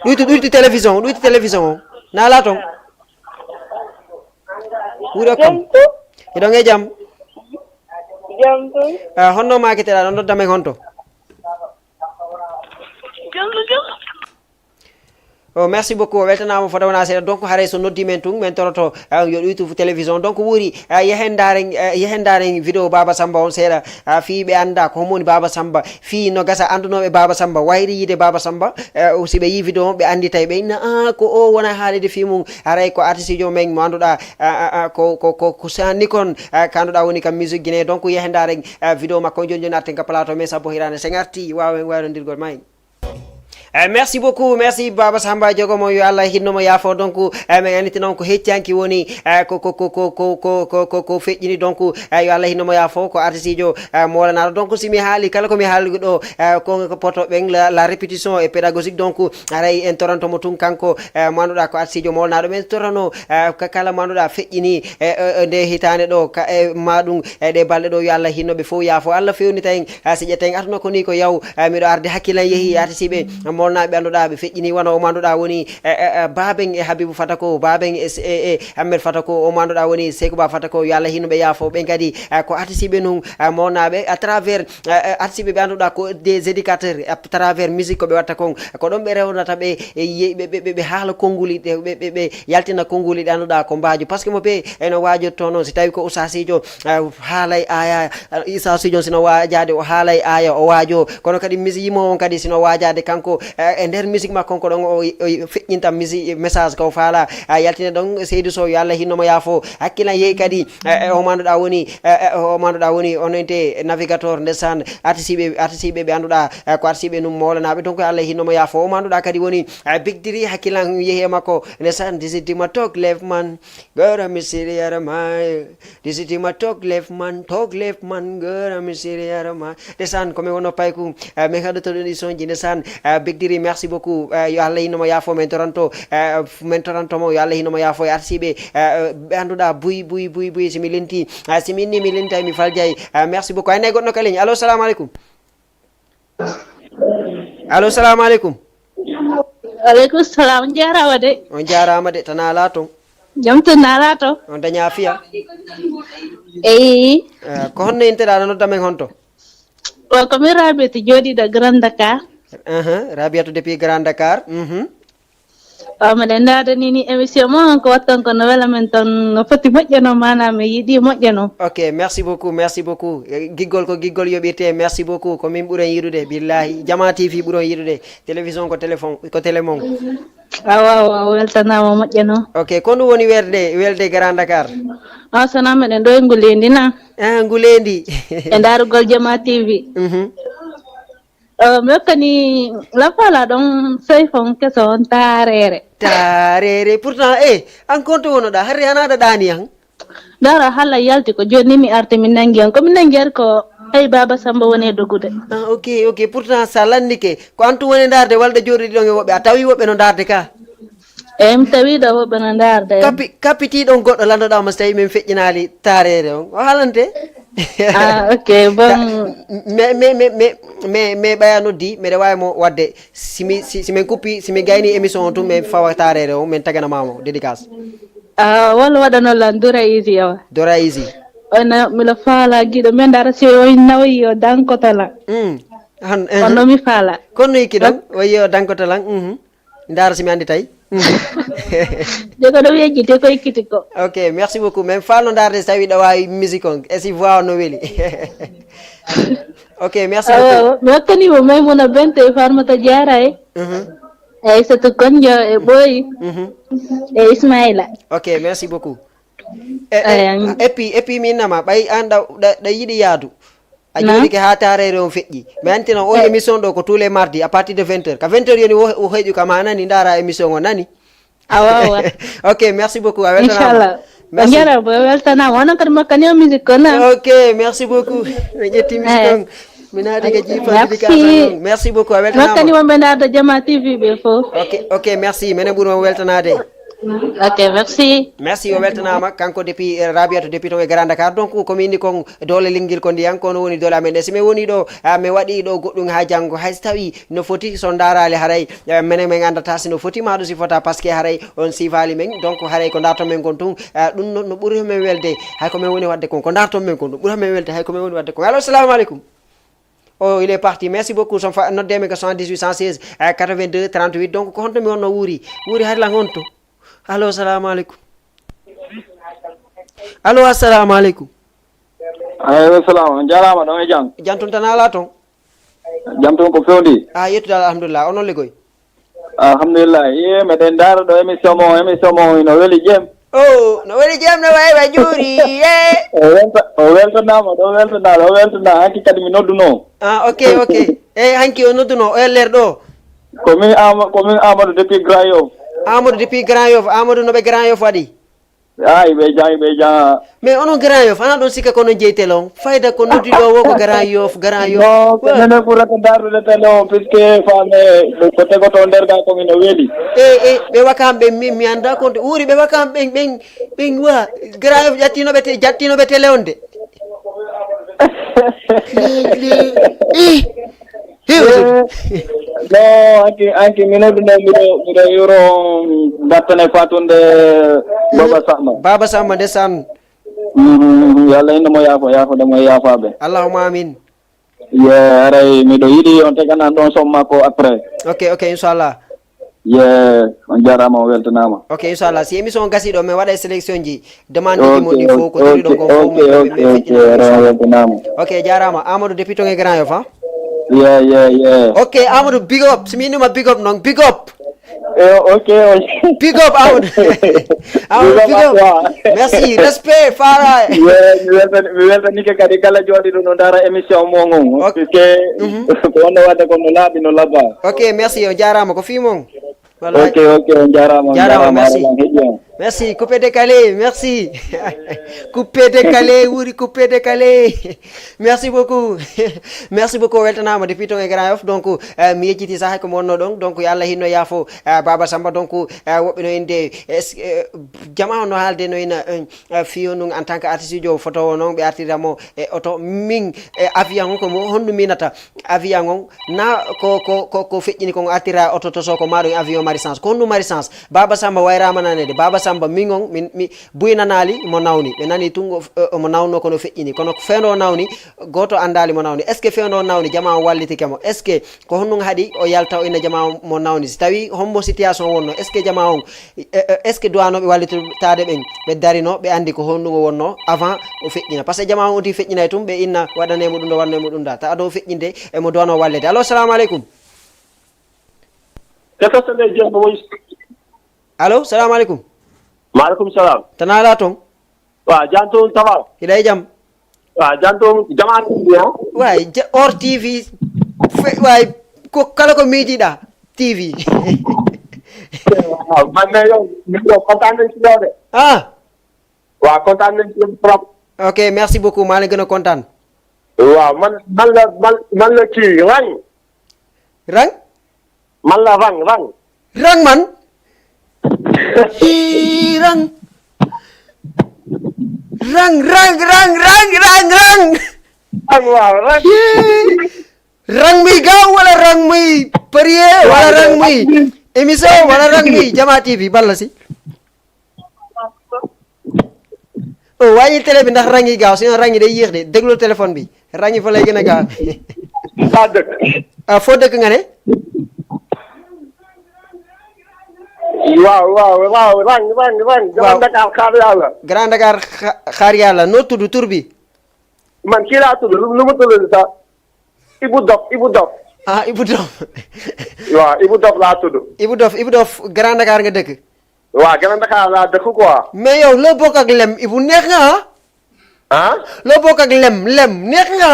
[SPEAKER 1] ɗuyti télévision nala ton wuro kam edo nge jam
[SPEAKER 6] jantu
[SPEAKER 1] honno maketela non doddamen honto Oh, merci beaucoup weltanama fo dawna seeɗa donc haray so noddi men tun men toroto yo ɗoytu télévision donc wuri yehen vidéo Baba Samba on seeɗa fi ɓe anda ko homoni Baba Samba fi no gasa andunoɓe Baba Samba wayri yide Baba Samba si ɓe yi vidéo on ɓe andi tawi ɓe inna ko o wona haalide fi mum haray ko artiste jo men mo anduɗa ko sanni kon kanduɗa woni kam musique guiné donc yehen daren vidéo makko joni joni arten ka plateau mais sabbo hirane sen arti wawen wayrodirgol mayi merci beaucoup merci Baba Samba jogomo yo Allah hinnomo yaafo donc men aniti noon ko heccanki woni ko feƴƴini donc yo Allah hinnomo yaafo ko artiste jo mo wolanaɗo donc simi haali kala komi haali ɗo ko poto ɓen la répétition et pédagogique donc aray en torantomo tun kanko mo anduɗa ko artiste jo mo wolanaɗo men torano kala mo anduɗa feƴƴini nde hitande ɗo maɗum ɗe balɗe ɗo yo Allah hinnoɓe fof yaafo Allah fewnita en si ƴetten artuno ko ni ko yaw miɗo arde hakkilan yeehi artiste ɓe molnaɓe anduɗa ɓe feƴƴini wona o manduɗa woni baben e Habibou Fatako baben e Ahmed Fatako o manduɗa woni Sekou Ba Fatako yo Allah hinnoɓe yaafo ɓen kadi ko artisiɓe noon molnaɓe à travers artisiɓe ɓe anduɗa ko des éducateurs à travers musique ko ɓe watta kon ko ɗon ɓe rewnata ɓe haala konnguli ɓe yaltina konnguli ɗe anduɗa ko mbajo par ce que mo ɓe eno wajotto noon si tawi ko usasijo haalay aya isasijo sino wajade o haalay aya o waajo kono kadi musique yimo on kadi sino wajade kanko e nder musique makko ko ɗon o feƴƴinta musique message ko faala yaltine ɗon Seydou Sow yo Allah hinnomo yaafo hakkilan yeehi kadi o manduɗa woni onente navigateur ndesan artisiɓe ɓe anduɗa ko artisiɓe num molanaɓe donc Allah hinnomo yaafo o manduɗa kadi woni bigdiri hakkilan yeehi e makko ndesan disitima talk left man gora mi siriyara ma disitima talk left man gora mi siriyara ma ndesan komi wono payku min haɗoto ɗon émission ji ndesan bigdiri merci beaucoup yo Allah hinnomo yaafo men torantomo yo Allah hinnomo yaafo e artisiɓe ɓe anduɗa buy simi lenti simi inni mi lentay mi faljay merci beaucoup aynayi goɗɗo ka leñi allo salamu aleykum
[SPEAKER 7] aleykum salam jarama de
[SPEAKER 1] on jarama de tana ala toon
[SPEAKER 7] jam to nala to
[SPEAKER 1] on daña fiya
[SPEAKER 7] eyi
[SPEAKER 1] ko honno inteɗa aɗa nodda men honto
[SPEAKER 7] o komi Rabiatou jooɗiɗo Grand Dakar
[SPEAKER 1] Rabiatou depuis Grand Dakar
[SPEAKER 7] o mbiɗen dadanini émission mo ko watton ko no wela men tan no foti moƴƴano manam mi yiiɗi moƴƴano
[SPEAKER 1] ok merci beaucoup giggol ko giggol yoɓirte merci beaucoup ko min ɓuuren yiɗude billahi Jama TV ɓuuron yiɗude télévision ko télé mon
[SPEAKER 7] awa weltanama moƴƴano
[SPEAKER 1] ok ko ɗum woni welde Grand Dakar
[SPEAKER 7] o sona meɗen ɗo e Ngoulendi na
[SPEAKER 1] Ngoulendi
[SPEAKER 7] e darugol Jama TV mi hokkani lafala ɗon sey fon keso on tarere
[SPEAKER 1] pourtant an konto wonoɗa harre anaɗa ɗani han
[SPEAKER 7] dara halla yalti ko joni mi arti min nangi on komi nangi ar ko ay Baba Samba woni dogude
[SPEAKER 1] ok pourtant sa landike ko antu woni darde walde joɗiɗi ɗon e woɓɓe a tawi woɓɓe no darde ka
[SPEAKER 7] mi tawiɗo woɓɓe no darde
[SPEAKER 1] kapitiɗon goɗɗo landoɗama so tawi min feƴƴinali tarere on o haalante
[SPEAKER 7] ok bon
[SPEAKER 1] mais ɓaya noddi mbeɗa wawi mo wadde simin kuppi simi gayni émission on tun min fawa tarere on min taganamamo dédicace
[SPEAKER 7] walla waɗanolan Dora Easy ona mbiɗa faala guiɗo min dara si o nawi yo dankotolan onno mi faala
[SPEAKER 1] konno yikki ɗon wayi yo dankotolan dara simi andi tawi
[SPEAKER 7] jogo ɗo yejjite ko ikkiti ko
[SPEAKER 1] ok merci beaucoup min falno darde so tawi ɗo wawi musique on e si voix on no weeli ok merci beaucoup
[SPEAKER 7] mi hokkanimo Maymuna Bente e Farmata Diara e Aissatou Kondio e Ɓooyi e Ismaïla
[SPEAKER 1] ok merci beaucoup et puis min nama ɓay an ɗa yiɗi yaadu a jooɗike ha tarere on feƴƴi mi antina o émission ɗo ko tous les mardi à partir de 20h ka 20h yoni o heƴu kam a nani dara émission o nani
[SPEAKER 7] awawa
[SPEAKER 1] ok merci beaucoup a weltanama
[SPEAKER 7] inchallah a jarama weltanama onon kadi mokkani o musique ko na
[SPEAKER 1] ok merci beaucoup mi ƴetti musique on mi naati ke jiifa merci beaucoup a weltanama
[SPEAKER 7] mokkani wonɓe darde Jama TV ɓe fof
[SPEAKER 1] ok merci minen ɓuurima weltanade
[SPEAKER 7] ok merci
[SPEAKER 1] o weltanama kanko depuis Rabiatou depuis to e Grand Dakar donc komi indi kon dole linguel ko ndiyan kono woni dole amen si mi woni ɗo mi waɗi ɗo goɗɗum ha janggo hayso tawi no foti son darali haray minen min andata sino foti maɗo si fota par ce que haray on sifali men donc haray ko darton men kon tun ɗum no ɓuuri men welde hay ko min woni wadde kon ko darton men kon ɗum ɓuuri men welde hay ko min woni wadde kon allo salamu aleykum Oh, il est parti. Merci beaucoup. Son fa notre demi 78 116 82 38. Donc ko honto mi wonno wuri har la ngonto. Allo, assalamu alaikum. Allo, assalamu alaikum.
[SPEAKER 3] Alaykum salam. Jarama do e jang.
[SPEAKER 1] Jantun tan ala ton.
[SPEAKER 3] Jamton ko fewndi.
[SPEAKER 1] Yettude alhamdulillah. Onon ligoy.
[SPEAKER 3] Alhamdulillah. Me den daro do émission mo no weli jem.
[SPEAKER 1] Oh, no weli jem no way juri.
[SPEAKER 3] O weltana hanki kadi mi nodduno.
[SPEAKER 1] Okay. Hanki o nodduno o lerdo.
[SPEAKER 3] Ko min Amadou depuis Grand Yoff.
[SPEAKER 1] Amadou depuis Grand Yoff. Amadou no be Grand Yoff wadi.
[SPEAKER 3] Be jang.
[SPEAKER 1] Mais onon Grand Yoff ana don sika ko non jeytelon. Fayda ko noddido wo ko Grand Yoff.
[SPEAKER 3] Non, nene pour daru le telo puisque fane ko tego to nder ga ko min weli.
[SPEAKER 1] Be wakam be mi anda ko wuri be wakam be wa Grand Yoff jattino be tele onde.
[SPEAKER 3] No, anche minuto mido euro dattane fatunde
[SPEAKER 1] Baba Samba desan.
[SPEAKER 3] Yalla ina mo yafo de mo yafabe.
[SPEAKER 1] Allahumma amin.
[SPEAKER 3] Yeah, aray mido yidi on tegana don somma ko après.
[SPEAKER 1] Okay, inshallah.
[SPEAKER 3] Yeah, on jarama o weltanama.
[SPEAKER 1] Okay, inshallah. Si émission gasi do me wada sélection ji demande ki mo di fo ko tiri do ko fo mo. Okay, jarama Amadou depuis ton Grand Yoff ha.
[SPEAKER 3] Yeah.
[SPEAKER 1] Okay, Amadou, big up. Siminuma big up non, big up.
[SPEAKER 3] Okay.
[SPEAKER 1] Big up, Amadou. Amadou, big up. Merci, respect, Farah.
[SPEAKER 3] Mi weltani ke kadi kala jodi no dara émission mo ngom. Puisque ko wonno wada ko no labi no laba.
[SPEAKER 1] Okay, merci, on jarama ko fi mon.
[SPEAKER 3] Okay, on jarama.
[SPEAKER 1] Merci. Merci, coupé décalé, merci. Coupé décalé. Merci beaucoup. Merci beaucoup weltanama depuis ton Grand Yoff. Donc mi yejjiti sahay ko monno don. Donc yalla hinno yafo Baba Samba donc wobbe no inde jama no halde no ina fiyo nun en tant que artiste jo photo non be artiramo e auto min avion ko hondu minata avion na ko fejjini ko attira auto to so ko maado avion marisance ko hondu marisance Baba Samba wayrama nanede Baba Samba mingon mi buynanali mo nawni be nani tungo mo nawno ko no fejjini kono fendo nawni goto andali mo nawni est ce que fendo nawni jama walliti kemo est ce que ko honnu hadi o yalta o ina jama mo nawni si tawi hombo situation wonno est ce que jama on est ce que doano be walliti tade ben be darino be andi ko honnu wonno avant o fejjina parce que jama on ti fejjina tum be inna wadane mo dum do wanne mo dum da ta ado fejjinde e mo dono wallede allo assalamu alaikum allo assalamu alaikum
[SPEAKER 3] Maaleykum salam.
[SPEAKER 1] Tanala ton.
[SPEAKER 3] Wa janto tawa.
[SPEAKER 1] Hilay jam.
[SPEAKER 3] Wa janto jamaat bi ha.
[SPEAKER 1] Way or TV. Way ko kala ko meedida TV.
[SPEAKER 3] Man ne yo mi ko kontaan nañ ci yow de. Wa kontaan nañ ci trop.
[SPEAKER 1] Okay, merci beaucoup. Maa la gën a kontaan.
[SPEAKER 3] Wa man la kii rang.
[SPEAKER 1] Rang?
[SPEAKER 3] Man la rang.
[SPEAKER 1] Rang man? Rang.
[SPEAKER 3] Wow, rang.
[SPEAKER 1] Rang mi gaaw wala rang mi prier wala rang mi émission wala rang mi Jama TV balla si. Oh, wàññi télé bi ndax rang yi gaaw sinon rang yi day yéex de déglu téléphone bi rang yi fa lay gën a gaaw. Foo dëkk nga ne?
[SPEAKER 3] Waaw rang. Grand Dakar xaar yàlla.
[SPEAKER 1] Grand Dakar xaar yàlla noo tudd tur bi.
[SPEAKER 3] Man kii laa tudd lu mu tudd sax Ibou Dof.
[SPEAKER 1] Ibou Dof.
[SPEAKER 3] Waaw Ibou Dof laa tudd.
[SPEAKER 1] Ibou Dof Grand Dakar nga dëkk.
[SPEAKER 3] Waaw Grand Dakar laa dëkk quoi.
[SPEAKER 1] Mais yow loo bokk ak lem Ibou neex nga
[SPEAKER 3] ah.
[SPEAKER 1] Loo bokk ak lem neex nga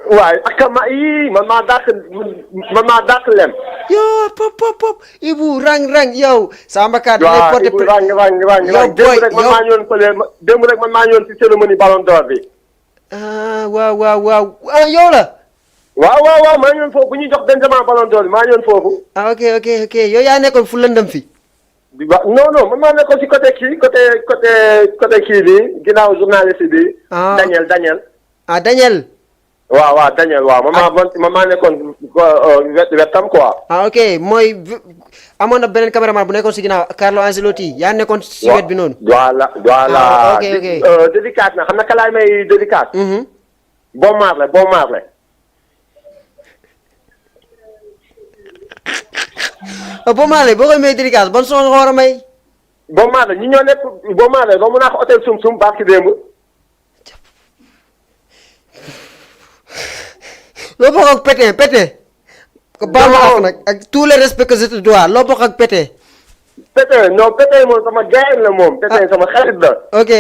[SPEAKER 3] waaye ak man maa dàq lem.
[SPEAKER 1] Yo pop Ibou rang yow. Samba Ka
[SPEAKER 3] waaw Ibou rang. Démb rek man maa ñëwoon ci cérémonie Ballon d'Or bi.
[SPEAKER 1] Waaw yow la.
[SPEAKER 3] waaw maa ñëwoon foofu bu ñuy jox Benzema Ballon d'Or bi maa ñëwoon foofu.
[SPEAKER 1] Ok yow yaa nekkoon fu lëndëm fi.
[SPEAKER 3] non man maa nekkoon ci côté kii bi ginnaaw journaliste bi. Daniel.
[SPEAKER 1] Daniel.
[SPEAKER 3] waaw Daniel waaw man maa nekkoon wetam quoi.
[SPEAKER 1] Ok mooy amoon na beneen caméraman bu nekkoon si ginnaaw Carlo Ancelotti yaa nekkoon si wet bi noonu.
[SPEAKER 3] voilà.
[SPEAKER 1] Ok.
[SPEAKER 3] dédicace na xam na ka laay may dédicace. Bon Marley.
[SPEAKER 1] Bob Marley boo koy may dédicace ban son nga war a may.
[SPEAKER 3] Bob Marley ñi ñoo nekk Bob Marley romb naa ko hôtel Sum Sum barki démb.
[SPEAKER 1] loo bokk ak pété. ko baal ma ak nag ak tous les respects que je te dois loo bokk ak pété.
[SPEAKER 3] Pété non Pété moom sama gaay la moom. Pété sama xarit la.
[SPEAKER 1] ok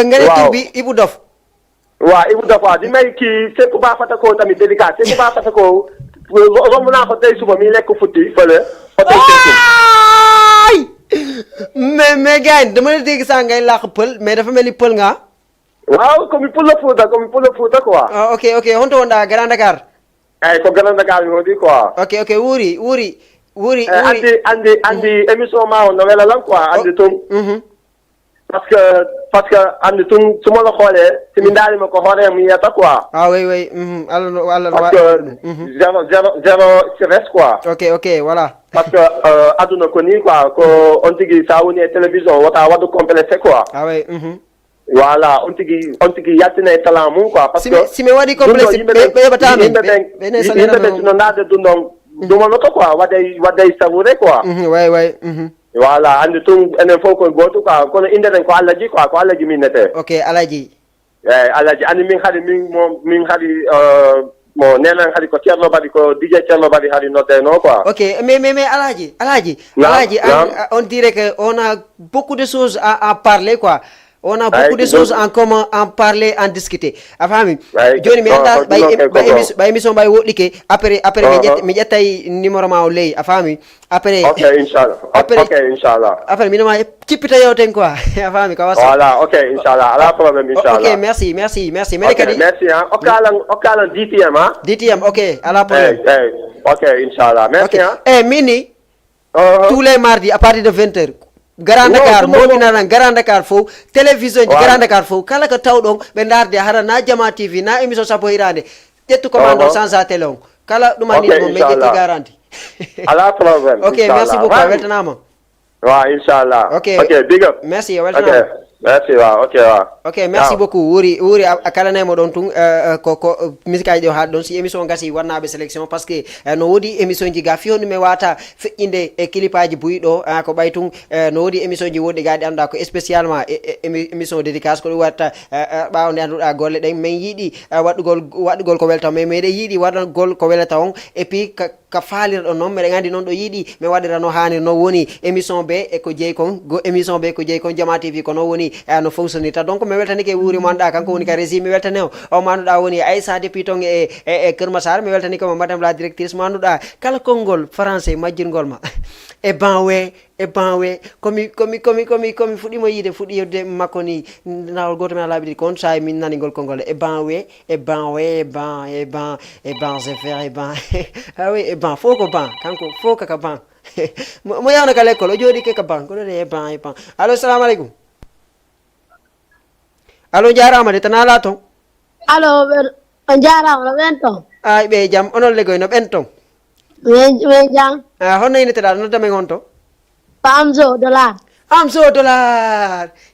[SPEAKER 1] nga ne tur bi Ibou Dof.
[SPEAKER 3] waaw Ibou Dof waaw di may kii Sekou Ba Fatako tamit dédicace Sekou Ba Fatako romb naa ko tey suba mi lekk futti fële. hôtel
[SPEAKER 1] mais gars yi dama la dégg saa ngay làq pël mais dafa mel ni pël nga.
[SPEAKER 3] waaw comme pour le Fouta quoi.
[SPEAKER 1] ah ok honto wonɗa Grand Dakar.
[SPEAKER 3] eyyi ko Grand Dakar mi woni quoi.
[SPEAKER 1] ok wuuri
[SPEAKER 3] andi émission ma o no welalam quoi andi tum parce que andi tum suma la xoolee si mi ndaalima ko hoore mi yetta quoi.
[SPEAKER 1] ah oui Allah
[SPEAKER 3] parce que zéro stress quoi.
[SPEAKER 1] ok voilà.
[SPEAKER 3] parce que aduna ko ni quoi ko on tigi sa woni e télévision wota waɗu complexé quoi.
[SPEAKER 1] ah oui
[SPEAKER 3] voilà on tigi yaltina e talent mum quoi parce que
[SPEAKER 1] si mi waɗi complexe ɓe yoɓata min
[SPEAKER 3] yimɓeɓe no naade dundon dumanoto quoi waɗay savouré quoi.
[SPEAKER 1] way
[SPEAKER 3] voilà andi tum enen fof koye gooto quoi kono indenen ko Allah ji quoi ko Allah ji min nete.
[SPEAKER 1] ok alaji.
[SPEAKER 3] eyyi Allah ji andi min haɗi mo nenan haɗi ko Ceerno Badi ko DJ Ceerno Badi haɗi noddeno quoi.
[SPEAKER 1] ok mais Alaji on dirait que on a beaucoup de choses à parler quoi. On a beaucoup de choses en commun, en parler, en discuter. Afami, joni mi anda ba émission bay wodike après mi jettay numéro ma o ley afami après
[SPEAKER 3] OK inchallah
[SPEAKER 1] après mi no ma cipita yewten quoi afami ka wasa
[SPEAKER 3] voilà OK inchallah ala problème inchallah
[SPEAKER 1] OK merci merci
[SPEAKER 3] merci hein okalan DTM
[SPEAKER 1] OK ala problème
[SPEAKER 3] OK inchallah merci
[SPEAKER 1] mini tous les mardis à partir de 20h Grand Dakar mominaran Grand Dakar fo télévision ji Grand Dakar fo kala ko tawɗon ɓe darde hara na Jama TV na émission sappo hirande ƴettu commande sans sa télé on kala ɗuma ni mo me ƴetti garanti
[SPEAKER 3] ala problème
[SPEAKER 1] OK merci beaucoup weltanama
[SPEAKER 3] wa inchallah OK big up
[SPEAKER 1] merci weltanama
[SPEAKER 3] merci
[SPEAKER 1] OK merci beaucoup wuri akala nay mo don tun ko musique ay do ha don si émission gasi wannabe sélection parce que no wodi émission ji ga fionu me wata feƴƴinde e clipaji buyɗo ko ɓaytun no wodi émission ji wodi gadi anda ko spécialement émission dédicace ko watta ɓawde anduɗa golle ɗen min yiiɗi waɗugol ko welta mais meɗe yiiɗi waɗagol ko welata on et puis ka faalirɗo noon meɗen andi noon ɗo yiiɗi mi waɗira no hani no woni émission be e ko jeeyi kon émission be ko jeeyi kon Jama TV ko no woni no fonctionnita donc mi weltanike wuuri manɗa kanko woni ka régie mi weltane o manduɗa woni Aissa depuis ton e Keur Massar mi weltanike mo madame la directrice manduɗa kala konngol français majjirgol ma e ban we komi fuɗɗimo yiide fuɗɗi yewde makko ni nawol goto men laaɓi ɗiɗi kon sa min nanigol konngol e ban c'est faire e ban ah oui e ban fof ko ban kanko fof kaka ban mo yawna ka l'école o jooɗi keka ban koɗo de e ban allo salamu aleykum allo jarama de tana ala ton
[SPEAKER 8] allo on jarama no ɓen ton
[SPEAKER 1] ay ɓe jaam onon legoy no ɓen ton
[SPEAKER 8] ɓe jam
[SPEAKER 1] honno yiniteɗa noddamen on to
[SPEAKER 8] Amzo dollar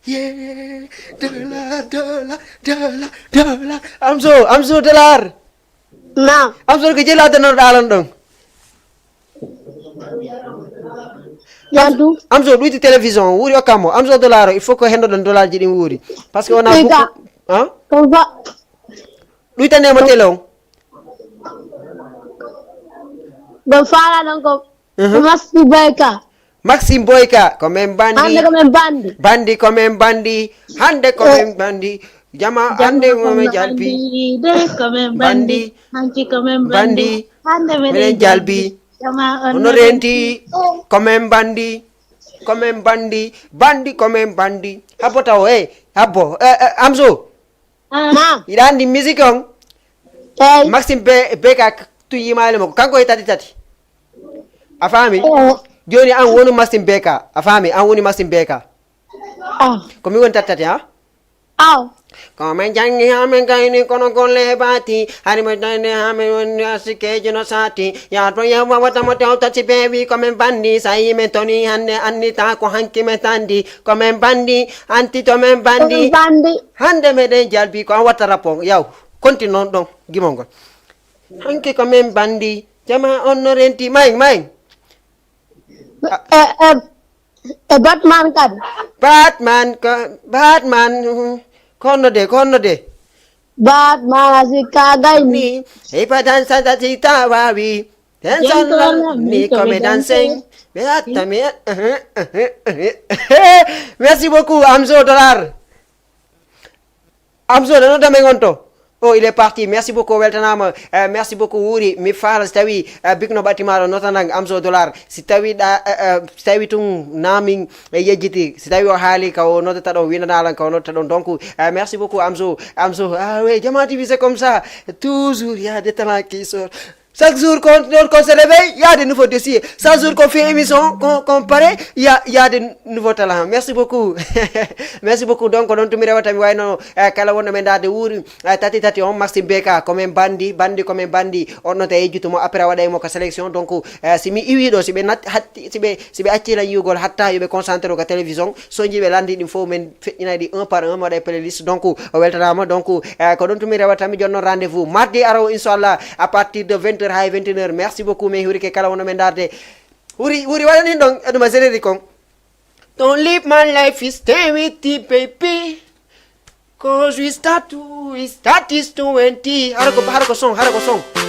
[SPEAKER 1] yeah dollar Amzo dollar
[SPEAKER 8] non
[SPEAKER 1] Amzo ko jelade no ɗalan ɗon
[SPEAKER 8] yantu
[SPEAKER 1] Amzo ɗuyti télévision wuuri okkamo Amzo dollar il faut que hendoɗon dollar ji ɗin wuuri par ce que wona
[SPEAKER 8] ko ba
[SPEAKER 1] ɗuytanemo télé on
[SPEAKER 8] ɗon faala ɗon ko
[SPEAKER 1] Maxime Boyka ko men bandi hande ko men bandi Jama hande momen jalbi bandi
[SPEAKER 8] hanki ko men bandi hande
[SPEAKER 1] men jalbi ono renti ko men bandi ko men bandi habbo taw habbo Amzo iɗa andi musique on Maxime Boyka tuyimale makko kanko e tati a faami joni an woni Maxime Boyka a faami an woni Maxime Boyka ko mi woni tattati ha ko men jangi ha men gayni kono golle bati hari men dane ha men woni asikejo no sati ya to ya wata mo taw tati bebi ko men bandi sayi men toni hande annita ko hanki men tandi ko men bandi anti to men bandi hande meɗen jalbi ko an watta rapport yaw continue non ɗon gimol ngol hanki ko men bandi Jama on no renti mayin
[SPEAKER 8] Batman kan.
[SPEAKER 1] Batman kono de
[SPEAKER 8] Batman asikaga ini.
[SPEAKER 1] Epa dansa da tita wawi dansa ni come dancing Merci beaucoup Amzo dollar Amzo no da mengonto. Oh, il est parti. Merci beaucoup, Weltanama. Merci beaucoup, Uri. Mi fala stawi big no batimaro notanang Amzo dollar. Stawi stawi tung naming yejiti. Stawi o hali ka o notata do winanalan ka o notata don donc merci beaucoup Amzo. Ah ouais, Jama TV c'est comme ça. Toujours il y a des talents qui sortent. Chaque jour qu'on se réveille, il y a de nouveaux dossiers. Chaque jour qu'on fait émission, qu'on paraît, il y a de nouveaux talents. Merci beaucoup. Merci beaucoup. Donc, on te mira watami wayno kala wonno men dade wuri tati on Maxime Beka comme bandi comme bandi on note ejutumo après waday mo ka sélection donc si mi iwi do si be si be accila yugol hatta yobe concentré ko télévision so jibe landi dim fo men feñinadi un par un mo day playlist donc weltanama donc ko don to mira watami jonno rendez-vous mardi aro inshallah à partir de 20h hay 21h. Merci beaucoup mais huri ke kala wono men darde huri wadani don aduma séréri kon. Don't live my life is stay with the baby cause we start is 20 harako song